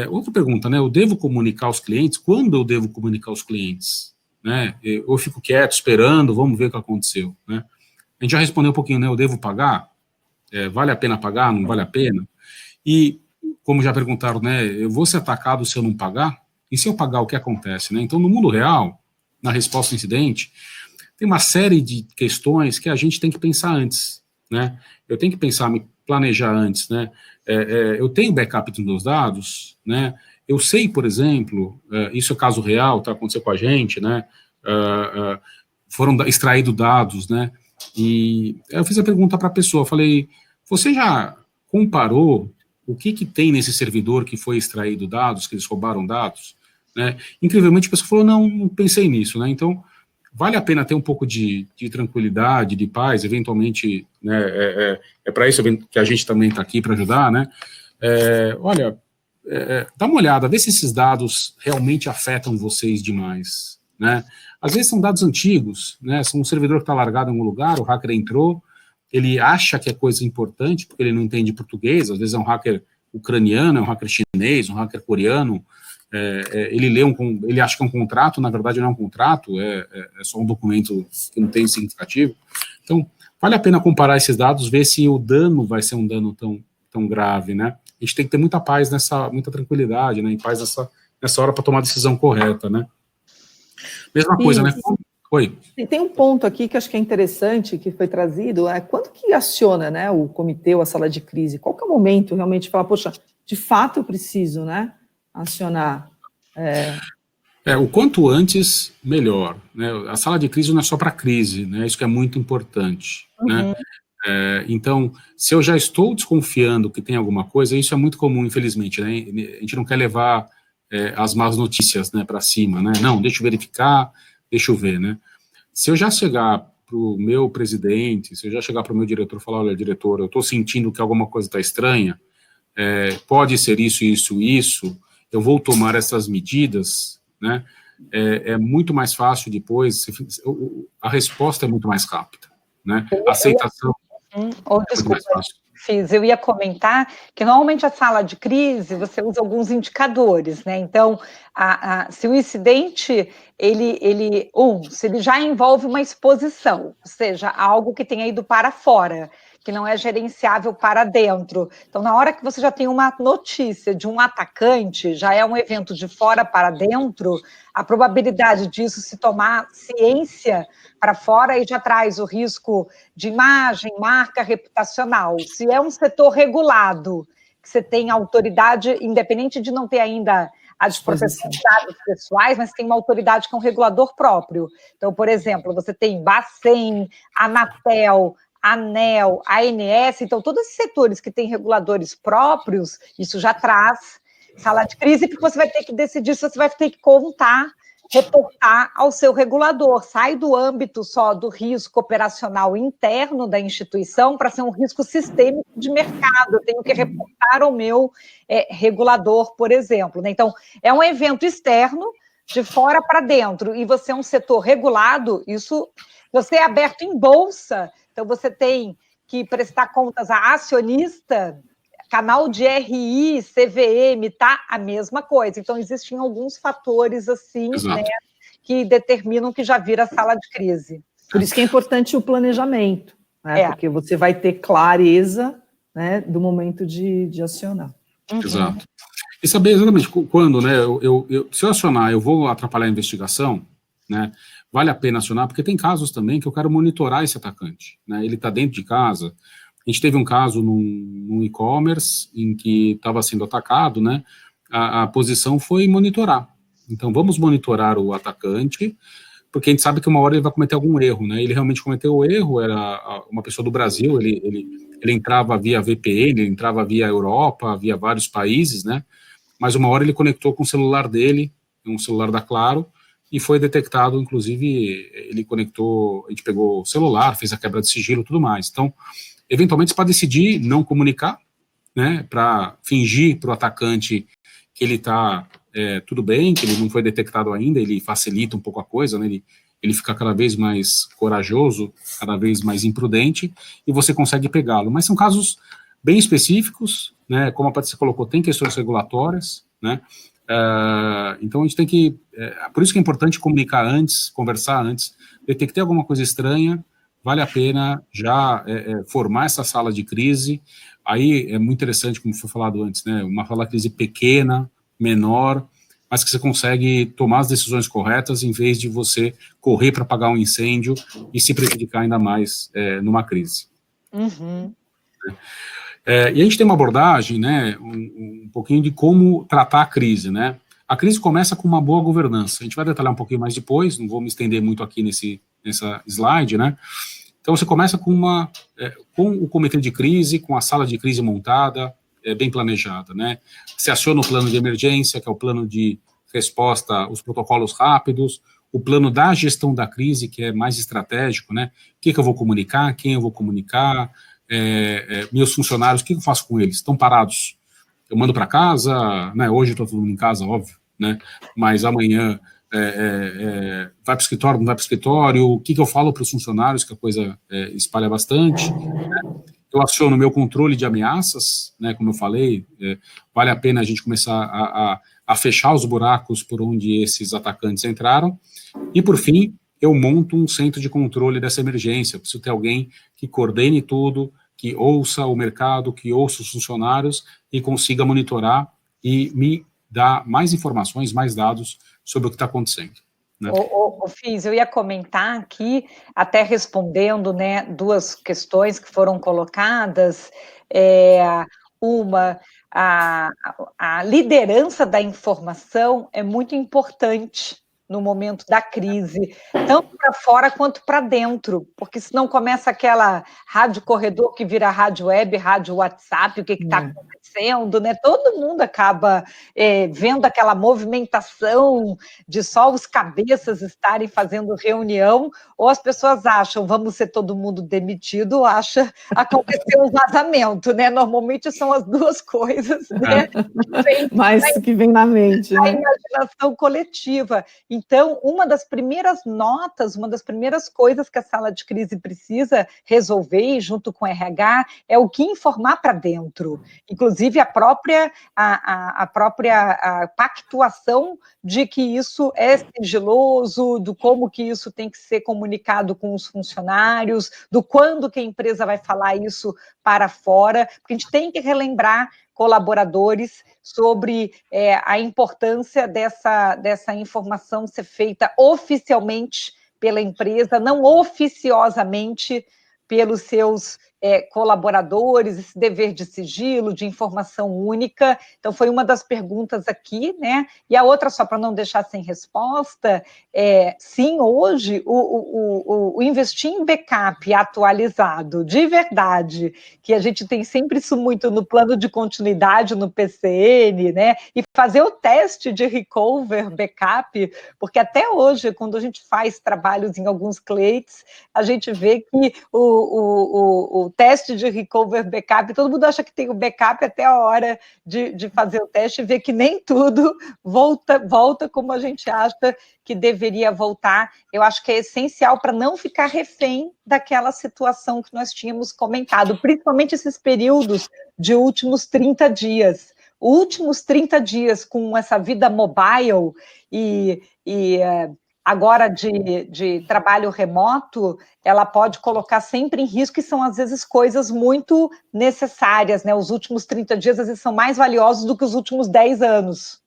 Outra pergunta, né? Eu devo comunicar aos clientes? Quando eu devo comunicar aos clientes? Né? Eu fico quieto, esperando, vamos ver o que aconteceu, né? A gente já respondeu um pouquinho, né? Eu devo pagar? Vale a pena pagar? Não vale a pena? E, como já perguntaram, né? Eu vou ser atacado se eu não pagar? E se eu pagar, o que acontece, né? Então, no mundo real, na resposta ao incidente, tem uma série de questões que a gente tem que pensar antes, né? Eu tenho que pensar, me planejar antes, né? Eu tenho backup dos meus dados, né? Eu sei, por exemplo, isso é caso real, tá acontecendo com a gente, né? Foram extraídos dados, né? E eu fiz a pergunta para a pessoa, eu falei, você já comparou o que tem nesse servidor que foi extraído dados, que eles roubaram dados, né? Incrivelmente a pessoa falou, não pensei nisso, né? Então, vale a pena ter um pouco de tranquilidade, de paz, eventualmente, né, para isso que a gente também está aqui para ajudar, né? Olha, dá uma olhada, vê se esses dados realmente afetam vocês demais, né? Às vezes são dados antigos, né? São um servidor que está largado em algum lugar, o hacker entrou, ele acha que é coisa importante, porque ele não entende português, às vezes é um hacker ucraniano, é um hacker chinês, um hacker coreano, ele acha que é um contrato, na verdade não é um contrato, é só um documento que não tem significativo. Então, vale a pena comparar esses dados, ver se o dano vai ser um dano tão grave, né? A gente tem que ter muita paz muita tranquilidade, né? Em paz nessa hora para tomar a decisão correta, né? Mesma coisa, né? Oi. Tem um ponto aqui que acho que é interessante, que foi trazido, quando que aciona, né, o comitê ou a sala de crise? Qual que é o momento realmente de falar, poxa, de fato eu preciso, né, acionar. O quanto antes, melhor, né? A sala de crise não é só para crise, né? Isso que é muito importante, né? Então, se eu já estou desconfiando que tem alguma coisa, isso é muito comum, infelizmente, né? A gente não quer levar as más notícias, né, para cima, né? Não, deixa eu verificar, deixa eu ver, né? Se eu já chegar para o meu presidente, se eu já chegar para o meu diretor e falar, olha, diretor, eu estou sentindo que alguma coisa está estranha, pode ser isso, isso, isso, eu vou tomar essas medidas, né? É muito mais fácil depois, a resposta é muito mais rápida, né? A aceitação muito mais fácil. Eu ia comentar que normalmente a sala de crise você usa alguns indicadores, né? Então, se o incidente se ele já envolve uma exposição, ou seja, algo que tenha ido para fora, que não é gerenciável para dentro. Então, na hora que você já tem uma notícia de um atacante, já é um evento de fora para dentro, a probabilidade disso se tomar ciência para fora e já traz o risco de imagem, marca reputacional. Se é um setor regulado, que você tem autoridade, independente de não ter ainda a de proteção de dados pessoais, mas tem uma autoridade que é um regulador próprio. Então, por exemplo, você tem Bacen, Anatel, ANEEL, ANS, então todos esses setores que têm reguladores próprios, isso já traz sala de crise, porque você vai ter que decidir se você vai ter que reportar ao seu regulador, sai do âmbito só do risco operacional interno da instituição para ser um risco sistêmico de mercado, eu tenho que reportar ao meu regulador, por exemplo, né? Então, é um evento externo, de fora para dentro, e você é um setor regulado, isso, você é aberto em bolsa, então você tem que prestar contas a acionista, canal de RI, CVM, tá? A mesma coisa. Então, existem alguns fatores, assim, né, que determinam que já vira sala de crise. Por isso que é importante o planejamento, né? Porque você vai ter clareza, né, do momento de acionar. Exato. E saber exatamente quando, né, se eu acionar, eu vou atrapalhar a investigação, né, vale a pena acionar, porque tem casos também que eu quero monitorar esse atacante, né, ele está dentro de casa. A gente teve um caso num e-commerce em que estava sendo atacado, né, a posição foi monitorar. Então, vamos monitorar o atacante, porque a gente sabe que uma hora ele vai cometer algum erro, né, ele realmente cometeu o erro, era uma pessoa do Brasil, ele entrava via VPN, ele entrava via Europa, via vários países, né, mas uma hora ele conectou com o celular dele, um celular da Claro, e foi detectado, inclusive, ele conectou, a gente pegou o celular, fez a quebra de sigilo e tudo mais. Então, eventualmente, você pode decidir não comunicar, né, para fingir para o atacante que ele está tudo bem, que ele não foi detectado ainda, ele facilita um pouco a coisa, né, ele fica cada vez mais corajoso, cada vez mais imprudente, e você consegue pegá-lo. Mas são casos bem específicos, né, como a Patrícia colocou, tem questões regulatórias, né, então a gente tem que, por isso que é importante comunicar antes, conversar antes, detectar alguma coisa estranha, vale a pena já formar essa sala de crise. Aí é muito interessante, como foi falado antes, né, uma sala de crise pequena, menor, mas que você consegue tomar as decisões corretas em vez de você correr para apagar um incêndio e se prejudicar ainda mais numa crise. E a gente tem uma abordagem, né, um pouquinho de como tratar a crise, né. A crise começa com uma boa governança. A gente vai detalhar um pouquinho mais depois, não vou me estender muito aqui nessa slide, né. Então, você começa com o comitê de crise, com a sala de crise montada, bem planejada, né. Você aciona o plano de emergência, que é o plano de resposta, os protocolos rápidos, o plano da gestão da crise, que é mais estratégico, né. O que eu vou comunicar, quem eu vou comunicar, meus funcionários, o que eu faço com eles? Estão parados? Eu mando para casa, né? Hoje eu estou todo mundo em casa, óbvio, né? Mas amanhã vai para o escritório, não vai para o escritório, o que eu falo para os funcionários, que a coisa espalha bastante, né? Eu aciono o meu controle de ameaças, né? Como eu falei, vale a pena a gente começar a fechar os buracos por onde esses atacantes entraram, e por fim, eu monto um centro de controle dessa emergência. Eu preciso ter alguém que coordene tudo, que ouça o mercado, que ouça os funcionários e consiga monitorar e me dar mais informações, mais dados sobre o que está acontecendo. Né? Fiz, eu ia comentar aqui, até respondendo, né, duas questões que foram colocadas. Uma, a liderança da informação é muito importante no momento da crise, tanto para fora quanto para dentro, porque senão começa aquela rádio corredor que vira rádio web, rádio WhatsApp, o que está acontecendo, né? Todo mundo acaba vendo aquela movimentação de só os cabeças estarem fazendo reunião, ou as pessoas acham, vamos ser todo mundo demitido, ou acha aconteceu um vazamento, né? Normalmente são as duas coisas, né? Que vem na mente, a imaginação coletiva. Então, uma das primeiras notas, uma das primeiras coisas que a sala de crise precisa resolver, junto com o RH, é o que informar para dentro. Inclusive, a própria pactuação de que isso é sigiloso, do como que isso tem que ser comunicado com os funcionários, do quando que a empresa vai falar isso para fora, porque a gente tem que relembrar colaboradores sobre a importância dessa informação ser feita oficialmente pela empresa, não oficiosamente pelos seus colaboradores, esse dever de sigilo, de informação única. Então, foi uma das perguntas aqui, né? E a outra, só para não deixar sem resposta, sim, hoje, o investir em backup atualizado, de verdade, que a gente tem sempre isso muito no plano de continuidade, no PCN, né? E fazer o teste de recover backup, porque até hoje, quando a gente faz trabalhos em alguns clientes, a gente vê que o teste de recover backup, todo mundo acha que tem o backup até a hora de fazer o teste e vê que nem tudo volta como a gente acha que deveria voltar. Eu acho que é essencial para não ficar refém daquela situação que nós tínhamos comentado, principalmente esses períodos de últimos 30 dias. Últimos 30 dias com essa vida mobile e agora de trabalho remoto, ela pode colocar sempre em risco, e são, às vezes, coisas muito necessárias, né? Os últimos 30 dias, às vezes, são mais valiosos do que os últimos 10 anos,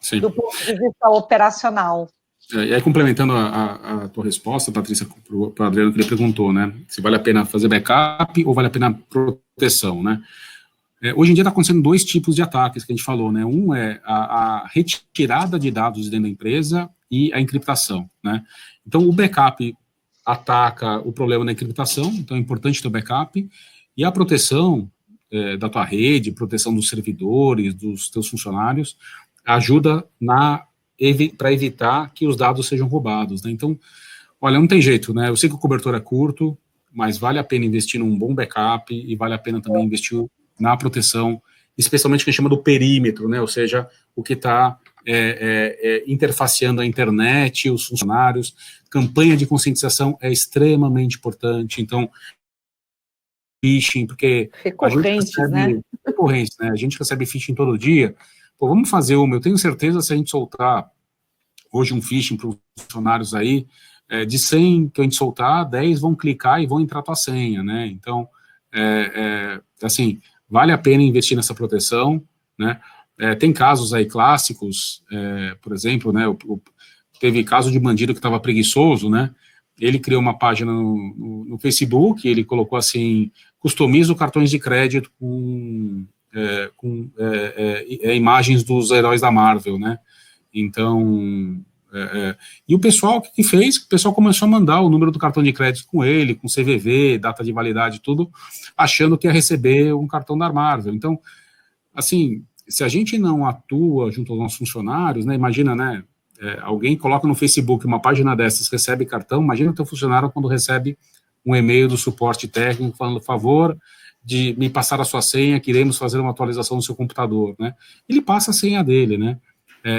Sim. Do ponto de vista operacional. E aí, complementando a tua resposta, Patrícia, para o Adriano, que ele perguntou, né? Se vale a pena fazer backup ou vale a pena proteção, né? Hoje em dia está acontecendo dois tipos de ataques que a gente falou, né? Um é a retirada de dados dentro da empresa e a encriptação, né? Então, o backup ataca o problema da encriptação, então é importante ter o backup, e a proteção da tua rede, proteção dos servidores, dos teus funcionários, ajuda para evitar que os dados sejam roubados, né? Então, olha, não tem jeito, né? Eu sei que o cobertor é curto, mas vale a pena investir num bom backup e vale a pena também investir na proteção, especialmente o que a gente chama do perímetro, né? Ou seja, o que está interfaceando a internet, os funcionários. Campanha de conscientização é extremamente importante. Então, phishing, porque recorrentes, né? A gente recebe phishing todo dia. Pô, vamos fazer uma. Eu tenho certeza, se a gente soltar hoje um phishing para os funcionários aí, de 100 que a gente soltar, 10 vão clicar e vão entrar a tua senha, né? Então, assim, vale a pena investir nessa proteção, né? Tem casos aí clássicos, por exemplo, né? Teve caso de bandido que estava preguiçoso, né? Ele criou uma página no Facebook, ele colocou assim, customiza cartões de crédito com imagens dos heróis da Marvel, né? Então, e o pessoal, o que fez? O pessoal começou a mandar o número do cartão de crédito com ele, com CVV, data de validade, tudo, achando que ia receber um cartão da Marvel. Então, assim, se a gente não atua junto aos nossos funcionários, né, imagina, né, alguém coloca no Facebook uma página dessas, recebe cartão, imagina o teu funcionário quando recebe um e-mail do suporte técnico falando, por favor, de me passar a sua senha, queremos fazer uma atualização no seu computador, né, ele passa a senha dele, né.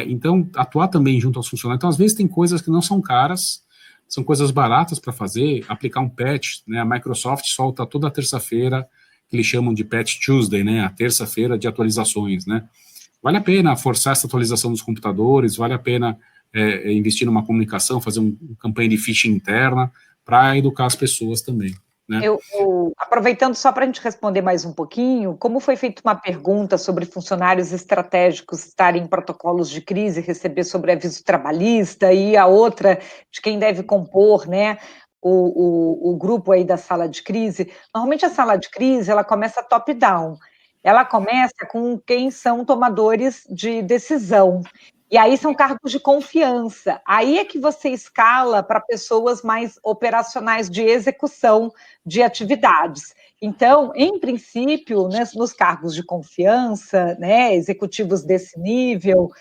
Então, atuar também junto aos funcionários. Então, às vezes, tem coisas que não são caras, são coisas baratas para fazer, aplicar um patch, né? A Microsoft solta toda terça-feira, que eles chamam de Patch Tuesday, né? A terça-feira de atualizações, né? Vale a pena forçar essa atualização dos computadores, vale a pena investir numa comunicação, fazer uma campanha de phishing interna, para educar as pessoas também. Né? Aproveitando só para a gente responder mais um pouquinho, como foi feita uma pergunta sobre funcionários estratégicos estarem em protocolos de crise, receber sobre aviso trabalhista, e a outra de quem deve compor, né, o grupo aí da sala de crise. Normalmente a sala de crise, ela começa top-down. ela começa com quem são tomadores de decisão. E aí são cargos de confiança. Aí é que você escala para pessoas mais operacionais de execução de atividades. Então, em princípio, né, nos cargos de confiança, né, executivos desse nível,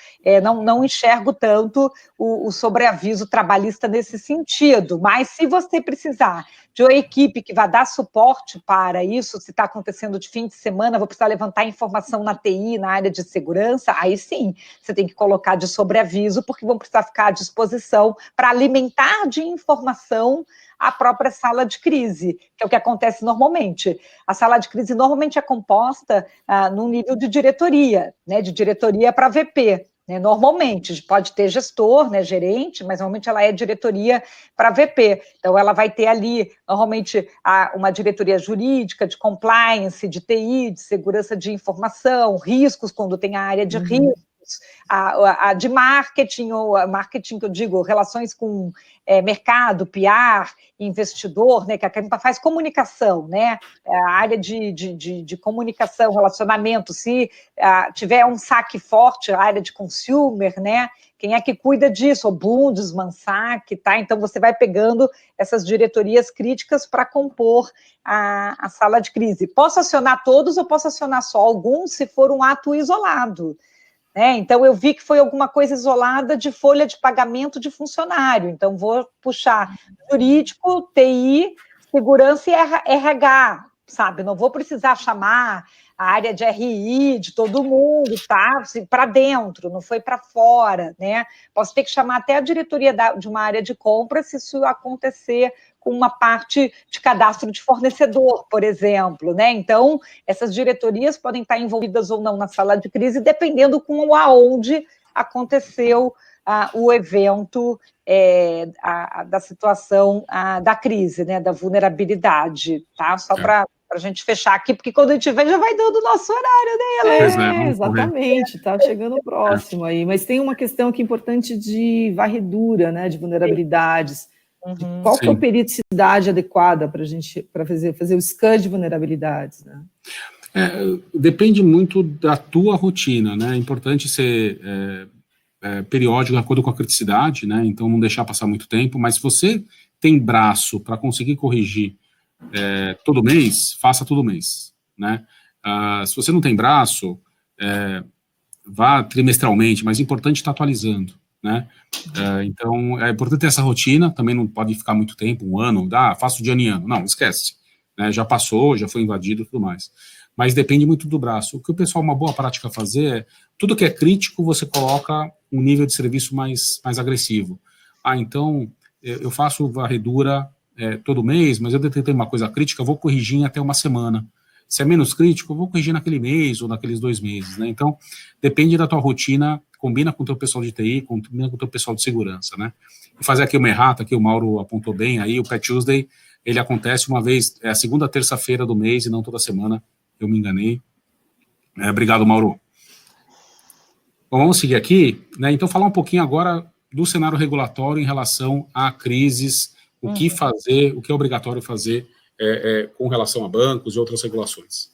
não enxergo tanto o sobreaviso trabalhista nesse sentido, mas se você precisar de uma equipe que vai dar suporte para isso, se está acontecendo de fim de semana, vou precisar levantar informação na TI, na área de segurança, aí sim, você tem que colocar de sobreaviso, porque vão precisar ficar à disposição para alimentar de informação a própria sala de crise, que é o que acontece normalmente. A sala de crise normalmente é composta num nível de diretoria, né, de diretoria para VP. Normalmente, pode ter gestor, né, gerente, mas normalmente ela é diretoria para VP. Então, ela vai ter ali, normalmente, uma diretoria jurídica, de compliance, de TI, de segurança de informação, riscos, quando tem a área de riscos, a de marketing, ou a marketing que eu digo, relações com mercado, PR, investidor, né, que a Campa faz comunicação, né, a área de comunicação, relacionamento, se tiver um saque forte, a área de consumer, né, quem é que cuida disso? O Bundesmann, SAC, tá? Então, você vai pegando essas diretorias críticas para compor a sala de crise. Posso acionar todos ou posso acionar só alguns se for um ato isolado? Então, eu vi que foi alguma coisa isolada de folha de pagamento de funcionário. Então, vou puxar jurídico, TI, segurança e RH, sabe? Não vou precisar chamar a área de RI de todo mundo, tá? Para dentro, não foi para fora, né? Posso ter que chamar até a diretoria de uma área de compras se isso acontecer com uma parte de cadastro de fornecedor, por exemplo, né? Então, essas diretorias podem estar envolvidas ou não na sala de crise, dependendo com aonde aconteceu o evento da situação da crise, né? Da vulnerabilidade, tá? Só para a gente fechar aqui, porque quando a gente vê, já vai dando o nosso horário, né? Exatamente, está chegando próximo aí. Mas tem uma questão aqui importante de varredura, né? De vulnerabilidades. Qual que é a periodicidade adequada para a gente fazer o scan de vulnerabilidades, né? Depende muito da tua rotina, né? É importante ser periódico, de acordo com a criticidade, né? Então não deixar passar muito tempo, mas se você tem braço para conseguir corrigir todo mês, faça todo mês, né? Se você não tem braço, vá trimestralmente, mas é importante estar atualizando, né? Então, é importante ter essa rotina, também não pode ficar muito tempo, um ano, faço de ano em ano, não, esquece, né? Já passou, já foi invadido e tudo mais, mas depende muito do braço. O que o pessoal, uma boa prática a fazer é, tudo que é crítico, você coloca um nível de serviço mais agressivo. Então, eu faço varredura todo mês, mas eu detectei uma coisa crítica, eu vou corrigir em até uma semana. Se é menos crítico, eu vou corrigir naquele mês ou naqueles 2 meses, né? Então, depende da tua rotina, combina com o teu pessoal de TI, combina com o teu pessoal de segurança, né? E fazer aqui uma errata, que o Mauro apontou bem aí, o Patch Tuesday, ele acontece uma vez, a segunda terça-feira do mês e não toda semana, eu me enganei. Obrigado, Mauro. Bom, vamos seguir aqui, né? Então, falar um pouquinho agora do cenário regulatório em relação a crises, o que fazer, o que é obrigatório fazer com relação a bancos e outras regulações.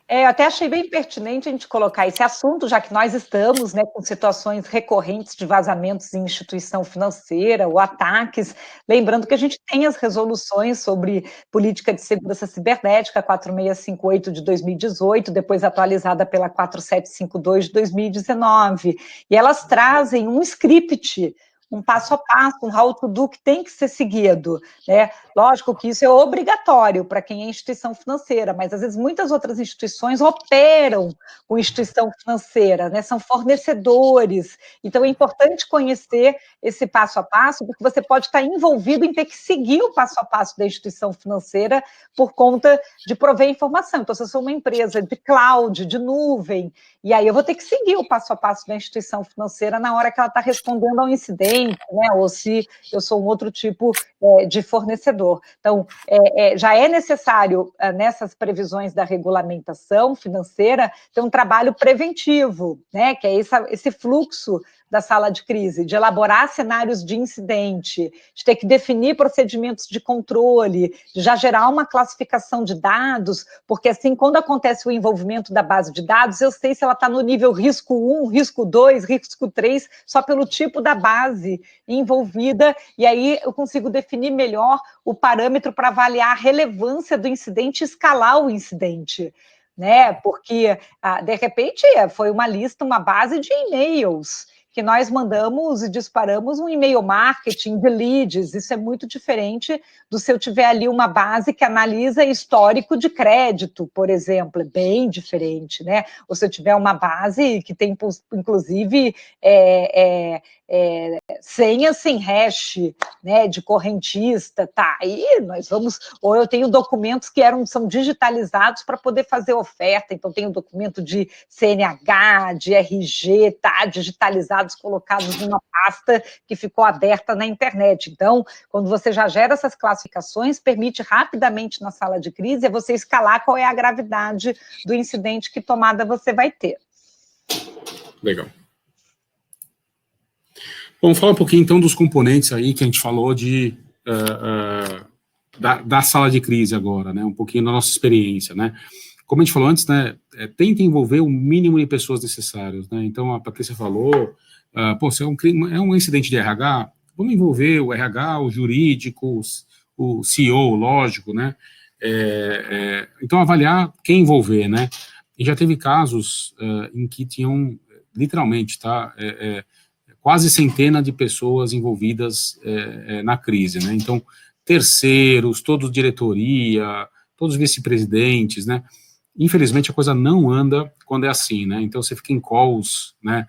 Eu até achei bem pertinente a gente colocar esse assunto, já que nós estamos, né, com situações recorrentes de vazamentos em instituição financeira ou ataques, lembrando que a gente tem as resoluções sobre política de segurança cibernética, 4658 de 2018, depois atualizada pela 4752 de 2019, e elas trazem um script, um passo a passo, um how to do que tem que ser seguido, né? Lógico que isso é obrigatório para quem é instituição financeira, mas às vezes muitas outras instituições operam com instituição financeira, né? São fornecedores, então é importante conhecer esse passo a passo, porque você pode estar envolvido em ter que seguir o passo a passo da instituição financeira por conta de prover informação. Então, se eu sou uma empresa de cloud, de nuvem, e aí eu vou ter que seguir o passo a passo da instituição financeira na hora que ela está respondendo ao incidente, né? Ou se eu sou um outro tipo de fornecedor. Então, já é necessário, nessas previsões da regulamentação financeira, ter um trabalho preventivo, né? Que é esse fluxo da sala de crise, de elaborar cenários de incidente, de ter que definir procedimentos de controle, de já gerar uma classificação de dados, porque assim, quando acontece o envolvimento da base de dados, eu sei se ela está no nível risco 1, risco 2, risco 3, só pelo tipo da base envolvida, e aí eu consigo definir melhor o parâmetro para avaliar a relevância do incidente e escalar o incidente, né? Porque, de repente, foi uma lista, uma base de e-mails, que nós mandamos e disparamos um e-mail marketing de leads. Isso é muito diferente do se eu tiver ali uma base que analisa histórico de crédito, por exemplo, é bem diferente, né? Ou se eu tiver uma base que tem, inclusive, senha sem hash, né, de correntista, tá, aí nós vamos, ou eu tenho documentos que são digitalizados para poder fazer oferta, então tenho documento de CNH, de RG, tá, digitalizados, colocados numa pasta que ficou aberta na internet. Então, quando você já gera essas classificações, permite rapidamente na sala de crise você escalar qual é a gravidade do incidente, que tomada você vai ter. Legal. Vamos falar um pouquinho, então, dos componentes aí que a gente falou da sala de crise agora, né? Um pouquinho da nossa experiência, né? Como a gente falou antes, né? Tenta envolver o mínimo de pessoas necessárias, né? Então, a Patrícia falou, se é um incidente de RH, vamos envolver o RH, o jurídico, o CEO, lógico, né? Então, avaliar quem envolver, né? E já teve casos em que tinham, literalmente, tá? Quase centena de pessoas envolvidas na crise, né? Então, terceiros, todos diretoria, todos vice-presidentes, né? Infelizmente, a coisa não anda quando é assim, né? Então, você fica em calls, né,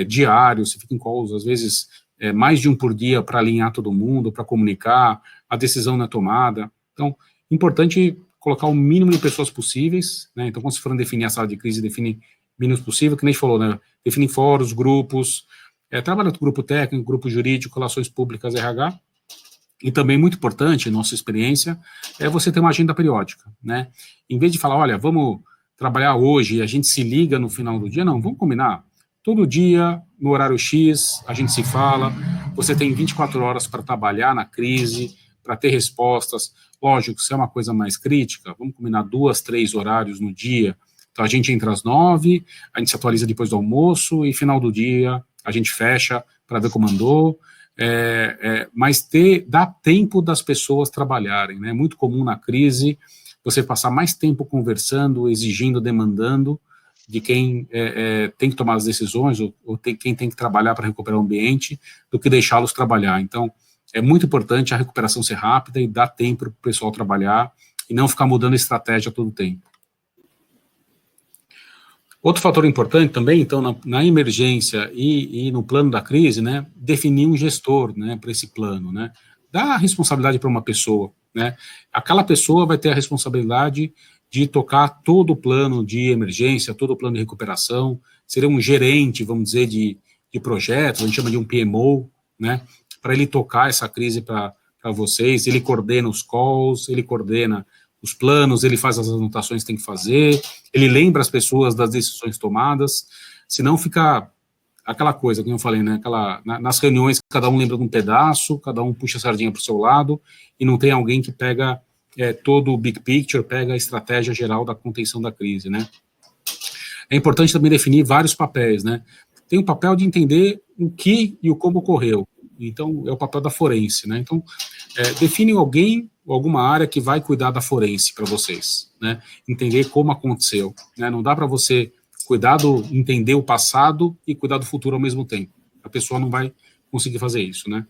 diários, você fica em calls, às vezes, mais de um por dia para alinhar todo mundo, para comunicar, a decisão não é tomada. Então, importante colocar o mínimo de pessoas possíveis, né? Então, quando se for definir a sala de crise, define o mínimo possível, que nem a gente falou, né? Define fóruns, grupos, trabalha com grupo técnico, grupo jurídico, relações públicas, RH, e também muito importante, nossa experiência, é você ter uma agenda periódica, né? Em vez de falar, olha, vamos trabalhar hoje e a gente se liga no final do dia, não, vamos combinar. Todo dia, no horário X, a gente se fala, você tem 24 horas para trabalhar na crise, para ter respostas. Lógico, se é uma coisa mais crítica, vamos combinar 2, 3 horários no dia. Então, a gente entra às 9, a gente se atualiza depois do almoço e final do dia a gente fecha para ver como andou, mas dá tempo das pessoas trabalharem, né? É muito comum na crise você passar mais tempo conversando, exigindo, demandando de quem tem que tomar as decisões, ou quem tem que trabalhar para recuperar o ambiente, do que deixá-los trabalhar. Então, é muito importante a recuperação ser rápida e dar tempo para o pessoal trabalhar e não ficar mudando a estratégia todo o tempo. Outro fator importante também, então, na emergência e no plano da crise, né, definir um gestor, né, para esse plano, né, dar a responsabilidade para uma pessoa, né, aquela pessoa vai ter a responsabilidade de tocar todo o plano de emergência, todo o plano de recuperação, seria um gerente, vamos dizer, de projetos, a gente chama de um PMO, né, para ele tocar essa crise para vocês, ele coordena os calls, ele coordena os planos, ele faz as anotações que tem que fazer, ele lembra as pessoas das decisões tomadas, senão fica aquela coisa, como eu falei, né, nas reuniões cada um lembra de um pedaço, cada um puxa a sardinha para o seu lado, e não tem alguém que pega todo o big picture, pega a estratégia geral da contenção da crise, né. É importante também definir vários papéis, né, tem o papel de entender o que e o como ocorreu, então é o papel da forense, né, então define alguém ou alguma área que vai cuidar da forense para vocês, né, entender como aconteceu, né, não dá para você entender o passado e cuidar do futuro ao mesmo tempo, a pessoa não vai conseguir fazer isso, né,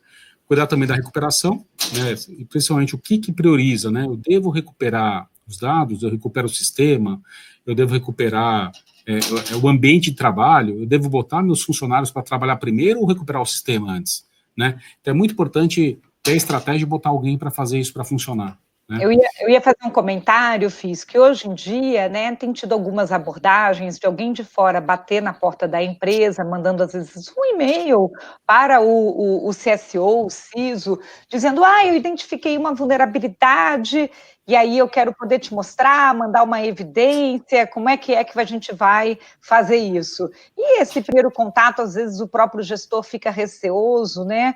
cuidar também da recuperação, né, e principalmente o que prioriza, né, eu devo recuperar os dados, eu recupero o sistema, eu devo recuperar o ambiente de trabalho, eu devo botar meus funcionários para trabalhar primeiro ou recuperar o sistema antes, né, então é muito importante ter a estratégia de botar alguém para fazer isso para funcionar. Né? Eu ia fazer um comentário, Fiz, que hoje em dia, né, tem tido algumas abordagens de alguém de fora bater na porta da empresa, mandando às vezes um e-mail para o CSO, o CISO, dizendo, eu identifiquei uma vulnerabilidade e aí eu quero poder te mostrar, mandar uma evidência, como é que a gente vai fazer isso? E esse primeiro contato, às vezes o próprio gestor fica receoso, né?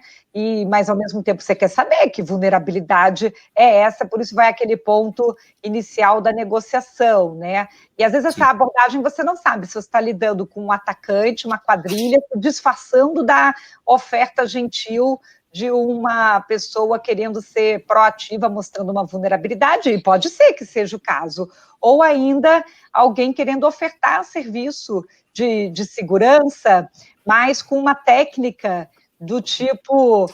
Mas ao mesmo tempo você quer saber que vulnerabilidade é essa, por isso vai aquele ponto inicial da negociação, né? E às vezes essa abordagem você não sabe se você está lidando com um atacante, uma quadrilha, disfarçando da oferta gentil de uma pessoa querendo ser proativa, mostrando uma vulnerabilidade, e pode ser que seja o caso, ou ainda alguém querendo ofertar serviço de segurança, mas com uma técnica do tipo,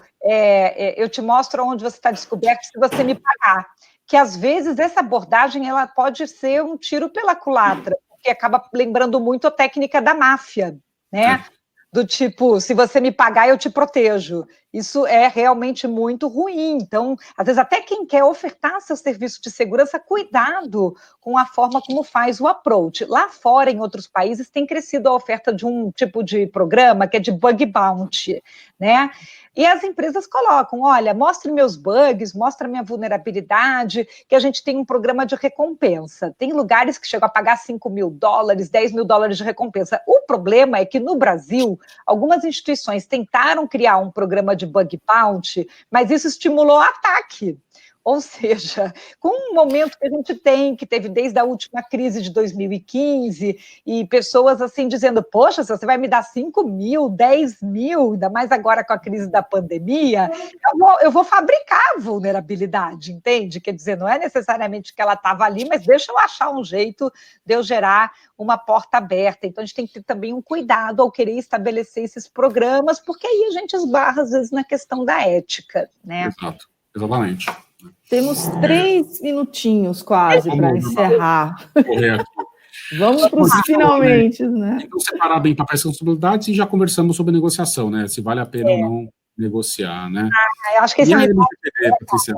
eu te mostro onde você está descoberto se você me pagar, que às vezes essa abordagem ela pode ser um tiro pela culatra, porque acaba lembrando muito a técnica da máfia, né? Do tipo, se você me pagar, eu te protejo. Isso é realmente muito ruim. Então, às vezes, até quem quer ofertar seu serviço de segurança, cuidado com a forma como faz o approach. Lá fora, em outros países, tem crescido a oferta de um tipo de programa que é de bug bounty, né? E as empresas colocam, olha, mostre meus bugs, mostre minha vulnerabilidade, que a gente tem um programa de recompensa. Tem lugares que chegam a pagar $5.000, $10.000 de recompensa. O problema é que no Brasil, algumas instituições tentaram criar um programa de bug bounty, mas isso estimulou ataque. Ou seja, com um momento que a gente tem, que teve desde a última crise de 2015, e pessoas assim dizendo, poxa, se você vai me dar 5 mil, 10 mil, ainda mais agora com a crise da pandemia, eu vou fabricar vulnerabilidade, entende? Quer dizer, não é necessariamente que ela estava ali, mas deixa eu achar um jeito de eu gerar uma porta aberta. Então, a gente tem que ter também um cuidado ao querer estabelecer esses programas, porque aí a gente esbarra, às vezes, na questão da ética, né? Exato, exatamente. Temos 3 minutinhos quase para encerrar. Vamos para os finalmente, né? Então, separar bem papéis e responsabilidades e já conversamos sobre negociação, né? Se vale a pena ou não negociar, né? Eu acho que esse Patrícia.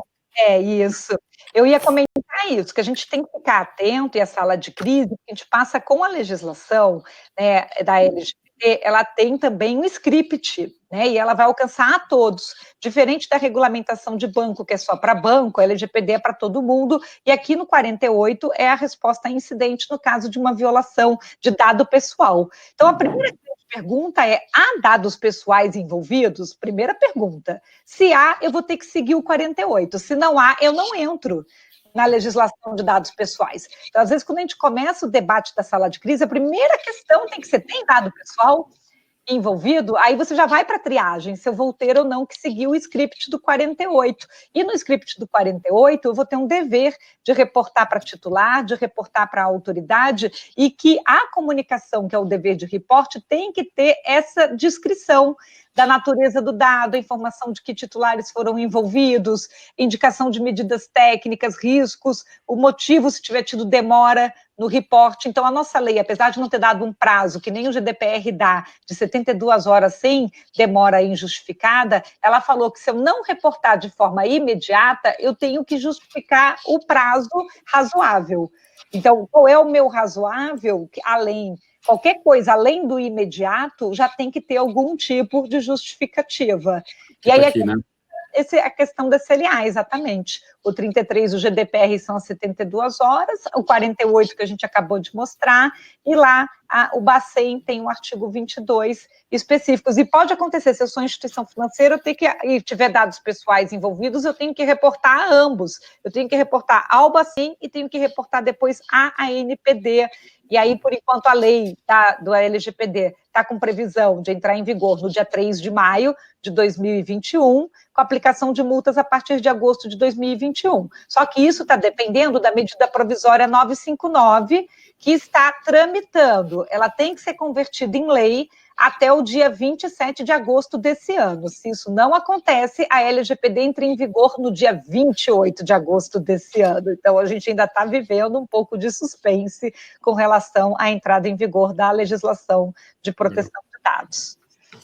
Isso. Eu ia comentar isso, que a gente tem que ficar atento, e a sala de crise, que a gente passa com a legislação, né, da LGBT, ela tem também um script, né, e ela vai alcançar a todos, diferente da regulamentação de banco, que é só para banco, a LGPD é para todo mundo, e aqui no 48 é a resposta a incidente no caso de uma violação de dado pessoal. Então, a primeira pergunta é, há dados pessoais envolvidos? Primeira pergunta. Se há, eu vou ter que seguir o 48. Se não há, eu não entro na legislação de dados pessoais. Então, às vezes, quando a gente começa o debate da sala de crise, a primeira questão tem que ser, tem dado pessoal envolvido? Aí você já vai para a triagem, se eu vou ter ou não que seguir o script do 48. E no script do 48, eu vou ter um dever de reportar para titular, de reportar para a autoridade, e que a comunicação, que é o dever de reporte, tem que ter essa descrição da natureza do dado, a informação de que titulares foram envolvidos, indicação de medidas técnicas, riscos, o motivo se tiver tido demora no reporte. Então, a nossa lei, apesar de não ter dado um prazo, que nem o GDPR dá, de 72 horas sem demora injustificada, ela falou que se eu não reportar de forma imediata, eu tenho que justificar o prazo razoável. Então, qual é o meu razoável? Qualquer coisa além do imediato já tem que ter algum tipo de justificativa. E aí a questão da CLA, exatamente. O 33 do GDPR são as 72 horas, o 48 que a gente acabou de mostrar, e lá o Bacen tem o artigo 22 específicos. E pode acontecer, se eu sou instituição financeira, e tiver dados pessoais envolvidos, eu tenho que reportar a ambos. Eu tenho que reportar ao Bacen e tenho que reportar depois à ANPD. E aí, por enquanto, a lei do LGPD está com previsão de entrar em vigor no dia 3 de maio de 2021, com aplicação de multas a partir de agosto de 2021. Só que isso está dependendo da medida provisória 959, que está tramitando. Ela tem que ser convertida em lei até o dia 27 de agosto desse ano. Se isso não acontece, a LGPD entra em vigor no dia 28 de agosto desse ano. Então, a gente ainda está vivendo um pouco de suspense com relação à entrada em vigor da legislação de proteção de dados.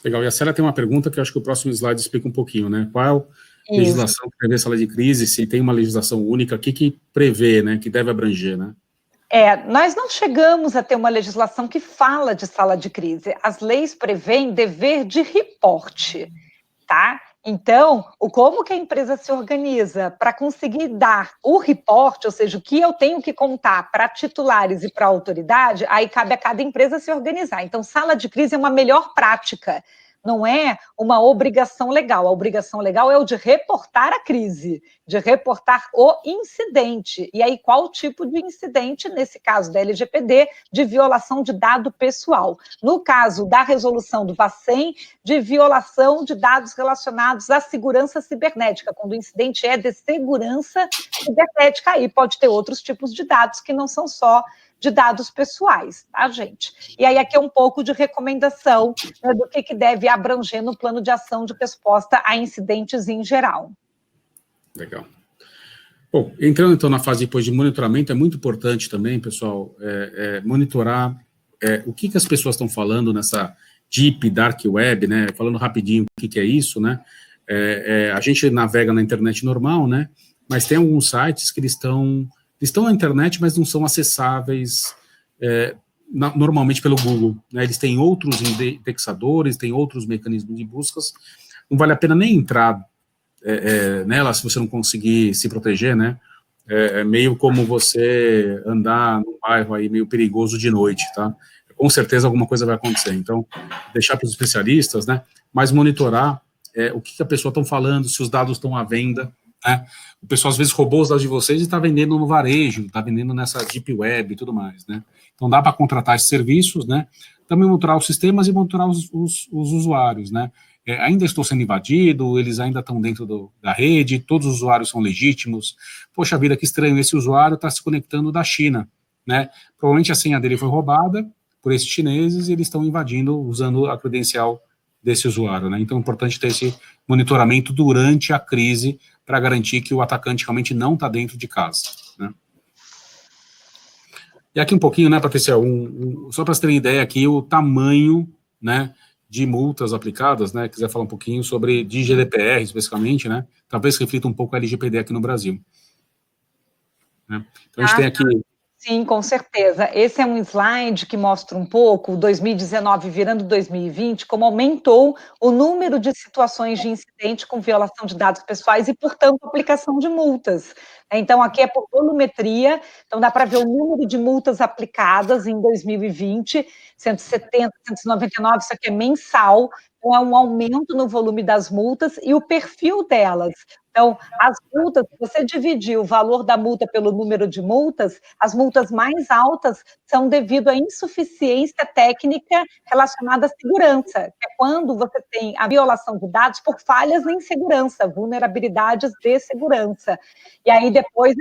Legal, e a Célia tem uma pergunta que eu acho que o próximo slide explica um pouquinho, né? Qual é a legislação que prevê sala de crise, se tem uma legislação única, o que prevê, né, que deve abranger, né? Nós não chegamos a ter uma legislação que fala de sala de crise. As leis prevêem dever de reporte, tá? Então, como que a empresa se organiza para conseguir dar o reporte, ou seja, o que eu tenho que contar para titulares e para a autoridade, aí cabe a cada empresa se organizar. Então, sala de crise é uma melhor prática, não é uma obrigação legal. A obrigação legal é o de reportar a crise, de reportar o incidente. E aí, qual tipo de incidente, nesse caso da LGPD, de violação de dado pessoal? No caso da resolução do Bacen, de violação de dados relacionados à segurança cibernética, quando o incidente é de segurança cibernética, aí pode ter outros tipos de dados que não são só de dados pessoais, tá, gente? E aí aqui é um pouco de recomendação, né, do que deve abranger no plano de ação de resposta a incidentes em geral. Legal. Bom, entrando então na fase depois de monitoramento, é muito importante também, pessoal, monitorar o que as pessoas estão falando nessa Deep Dark Web, né? Falando rapidinho o que é isso, né? A gente navega na internet normal, né? Mas tem alguns sites que eles estão na internet, mas não são acessáveis normalmente pelo Google, né? Eles têm outros indexadores, têm outros mecanismos de buscas, não vale a pena nem entrar nela se você não conseguir se proteger, né? É meio como você andar num bairro aí meio perigoso de noite, tá? Com certeza alguma coisa vai acontecer. Então, deixar para os especialistas, né? Mas monitorar o que a pessoa está falando, se os dados estão à venda, né? O pessoal às vezes roubou os dados de vocês e está vendendo no varejo, está vendendo nessa Deep Web e tudo mais, né? Então dá para contratar esses serviços, né? Também monitorar os sistemas e monitorar os usuários, né? Ainda estou sendo invadido, eles ainda estão dentro da rede, todos os usuários são legítimos. Poxa vida, que estranho, esse usuário está se conectando da China, né? Provavelmente a senha dele foi roubada por esses chineses e eles estão invadindo usando a credencial desse usuário, né? Então é importante ter esse monitoramento durante a crise para garantir que o atacante realmente não está dentro de casa, né? E aqui um pouquinho, né, Patrícia, só para vocês terem ideia aqui, o tamanho, né, de multas aplicadas, né, quiser falar um pouquinho sobre de GDPR, especificamente, né, talvez reflita um pouco a LGPD aqui no Brasil. Né? Então a gente tem aqui... Sim, com certeza. Esse é um slide que mostra um pouco, 2019 virando 2020, como aumentou o número de situações de incidente com violação de dados pessoais e, portanto, aplicação de multas. Então, aqui é por volumetria, então dá para ver o número de multas aplicadas em 2020, 170, 199, isso aqui é mensal, então é um aumento no volume das multas e o perfil delas. Então, as multas, se você dividir o valor da multa pelo número de multas, as multas mais altas são devido à insuficiência técnica relacionada à segurança, que é quando você tem a violação de dados por falhas em segurança, vulnerabilidades de segurança. E aí depois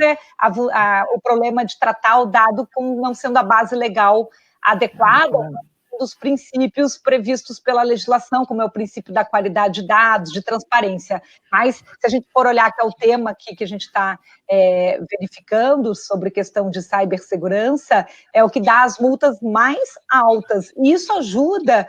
o problema de tratar o dado como não sendo a base legal adequada, dos princípios previstos pela legislação, como é o princípio da qualidade de dados, de transparência. Mas, se a gente for olhar que é o tema aqui que a gente está verificando sobre questão de cibersegurança, é o que dá as multas mais altas. E isso ajuda,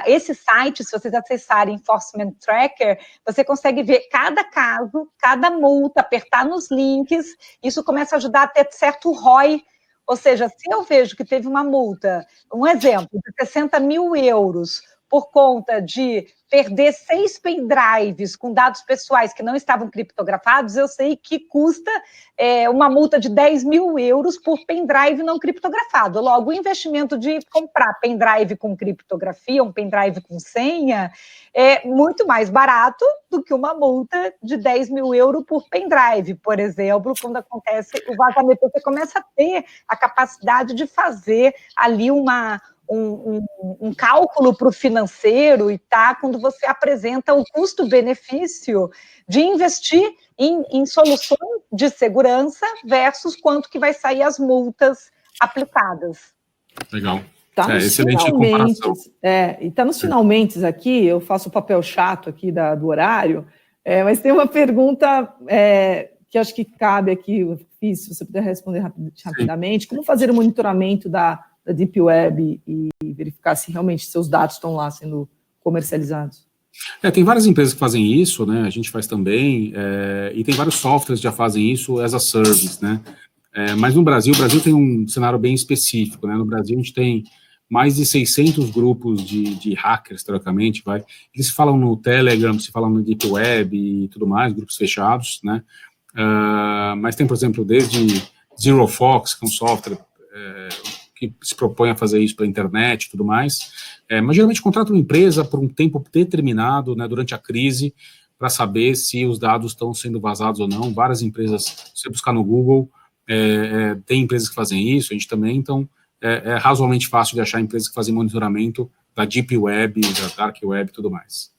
esse site, se vocês acessarem Enforcement Tracker, você consegue ver cada caso, cada multa, apertar nos links, isso começa a ajudar a ter certo ROI. Ou seja, se eu vejo que teve uma multa, um exemplo, de 60 mil euros por conta de perder 6 pendrives com dados pessoais que não estavam criptografados, eu sei que custa uma multa de 10 mil euros por pendrive não criptografado. Logo, o investimento de comprar pendrive com criptografia, um pendrive com senha, é muito mais barato do que uma multa de 10 mil euros por pendrive, por exemplo, quando acontece o vazamento. Você começa a ter a capacidade de fazer ali um cálculo para o financeiro e quando você apresenta o custo-benefício de investir em soluções de segurança versus quanto que vai sair as multas aplicadas. Legal. Tá excelente comparação. E está nos finalmente aqui, eu faço o papel chato aqui do horário, mas tem uma pergunta que acho que cabe aqui, eu fiz, se você puder responder rapidamente. Sim. Como fazer o monitoramento da Deep Web e verificar se realmente seus dados estão lá sendo comercializados? Tem várias empresas que fazem isso, né? A gente faz também, e tem vários softwares que já fazem isso as a service, né? Mas no Brasil, o Brasil tem um cenário bem específico, né? No Brasil a gente tem mais de 600 grupos de hackers, teoricamente, eles falam no Telegram, se falam no Deep Web e tudo mais, grupos fechados, né, mas tem, por exemplo, desde ZeroFox, que é um software que se propõe a fazer isso pela internet e tudo mais, mas geralmente contrata uma empresa por um tempo determinado, né, durante a crise, para saber se os dados estão sendo vazados ou não. Várias empresas, se você buscar no Google, tem empresas que fazem isso, a gente também, então é razoavelmente fácil de achar empresas que fazem monitoramento da Deep Web, da Dark Web e tudo mais.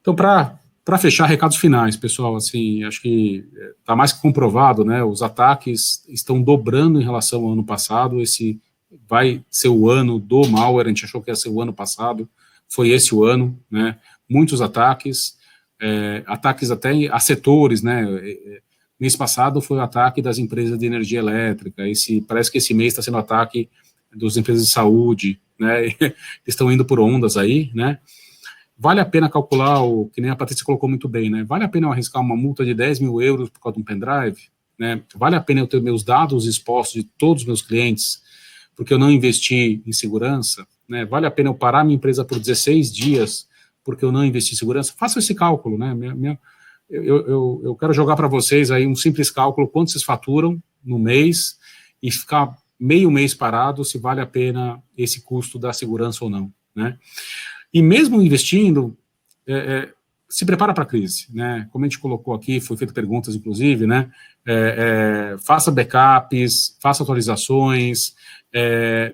Então, para fechar, recados finais, pessoal, assim, acho que está mais que comprovado, né, os ataques estão dobrando em relação ao ano passado, esse vai ser o ano do malware, a gente achou que ia ser o ano passado, foi esse o ano, né, muitos ataques, ataques até a setores, né, mês passado foi o ataque das empresas de energia elétrica, parece que esse mês está sendo o ataque das empresas de saúde, né, estão indo por ondas aí, né. Vale a pena calcular, que nem a Patrícia colocou muito bem, né, vale a pena eu arriscar uma multa de 10 mil euros por causa de um pendrive, né, vale a pena eu ter meus dados expostos de todos os meus clientes, porque eu não investi em segurança, né, vale a pena eu parar minha empresa por 16 dias, porque eu não investi em segurança, faça esse cálculo, né, eu quero jogar para vocês aí um simples cálculo, quanto vocês faturam no mês, e ficar meio mês parado, se vale a pena esse custo da segurança ou não, né. E mesmo investindo, se prepara para a crise, né, como a gente colocou aqui, foi feito perguntas, inclusive, né, faça backups, faça atualizações,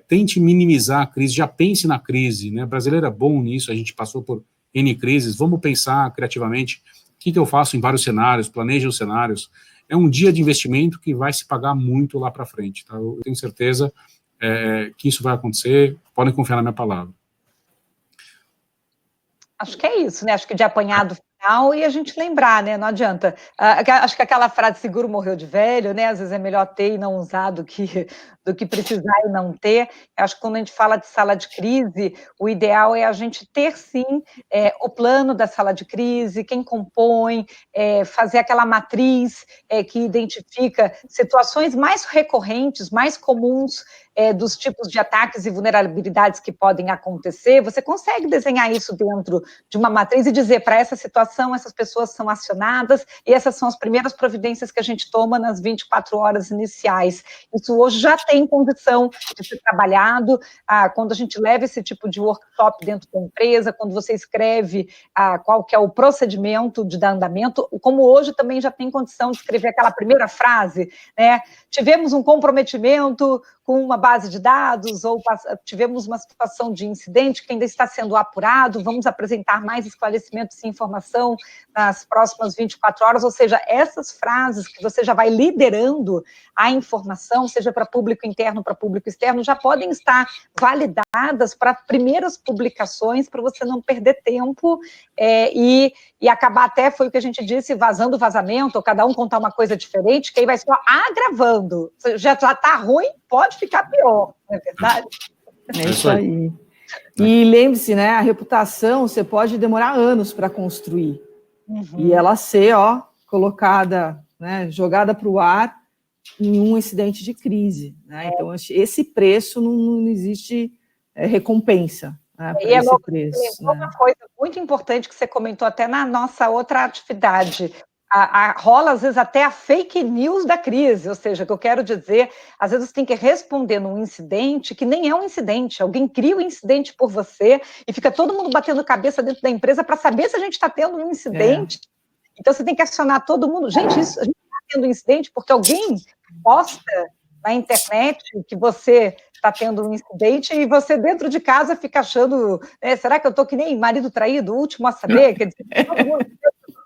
tente minimizar a crise, já pense na crise, né, o brasileiro é bom nisso, a gente passou por N crises, vamos pensar criativamente, o que eu faço em vários cenários, planeje os cenários, é um dia de investimento que vai se pagar muito lá para frente, tá? Eu tenho certeza que isso vai acontecer, podem confiar na minha palavra. Acho que é isso, né? Acho que de apanhado final e a gente lembrar, né? Não adianta. Acho que aquela frase seguro morreu de velho, né? Às vezes é melhor ter e não usar do que precisar e não ter. Acho que quando a gente fala de sala de crise, o ideal é a gente ter, sim, o plano da sala de crise, quem compõe, fazer aquela matriz que identifica situações mais recorrentes, mais comuns, dos tipos de ataques e vulnerabilidades que podem acontecer. Você consegue desenhar isso dentro de uma matriz e dizer, para essa situação, essas pessoas são acionadas e essas são as primeiras providências que a gente toma nas 24 horas iniciais. Isso hoje já tem condição de ser trabalhado, quando a gente leva esse tipo de workshop dentro da empresa, quando você escreve qual que é o procedimento de dar andamento, como hoje também já tem condição de escrever aquela primeira frase, né? Tivemos um comprometimento com uma base de dados, ou tivemos uma situação de incidente que ainda está sendo apurado, vamos apresentar mais esclarecimentos e informação nas próximas 24 horas, ou seja, essas frases que você já vai liderando a informação, seja para público interno, para público externo, já podem estar validadas para primeiras publicações, para você não perder tempo e acabar até, foi o que a gente disse, vazando vazamento, ou cada um contar uma coisa diferente, que aí vai só agravando, já está ruim, pode ficar pior, não é verdade? É isso aí. E lembre-se, né, a reputação você pode demorar anos para construir. E ela ser, colocada, né, jogada para o ar em um incidente de crise, né? Então, esse preço não existe recompensa, né, para esse preço. Uma coisa muito importante que você comentou até na nossa outra atividade, rola, às vezes, até a fake news da crise, ou seja, o que eu quero dizer, às vezes você tem que responder num incidente que nem é um incidente, alguém cria o incidente por você e fica todo mundo batendo cabeça dentro da empresa para saber se a gente está tendo um incidente. Então, você tem que acionar todo mundo. Gente, a gente está tendo um incidente porque alguém posta na internet que você está tendo um incidente e você dentro de casa fica achando, será que eu estou que nem marido traído, o último a saber? Quer dizer, todo mundo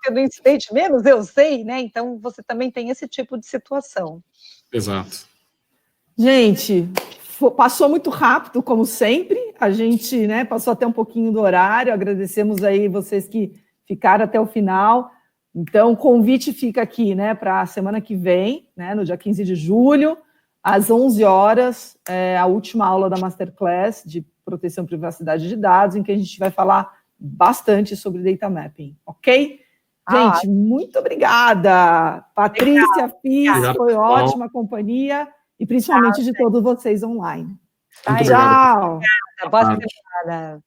tendo incidente, menos eu sei, né? Então, você também tem esse tipo de situação. Exato. Gente, passou muito rápido, como sempre. A gente, né, passou até um pouquinho do horário. Agradecemos aí vocês que ficaram até o final. Então, o convite fica aqui, né, para a semana que vem, né, no dia 15 de julho, às 11 horas, a última aula da Masterclass de proteção e privacidade de dados, em que a gente vai falar bastante sobre data mapping, ok? Gente, muito obrigada. Patrícia, Fis, foi ótima companhia, e principalmente de todos vocês online. Tá, Tchau. boa semana.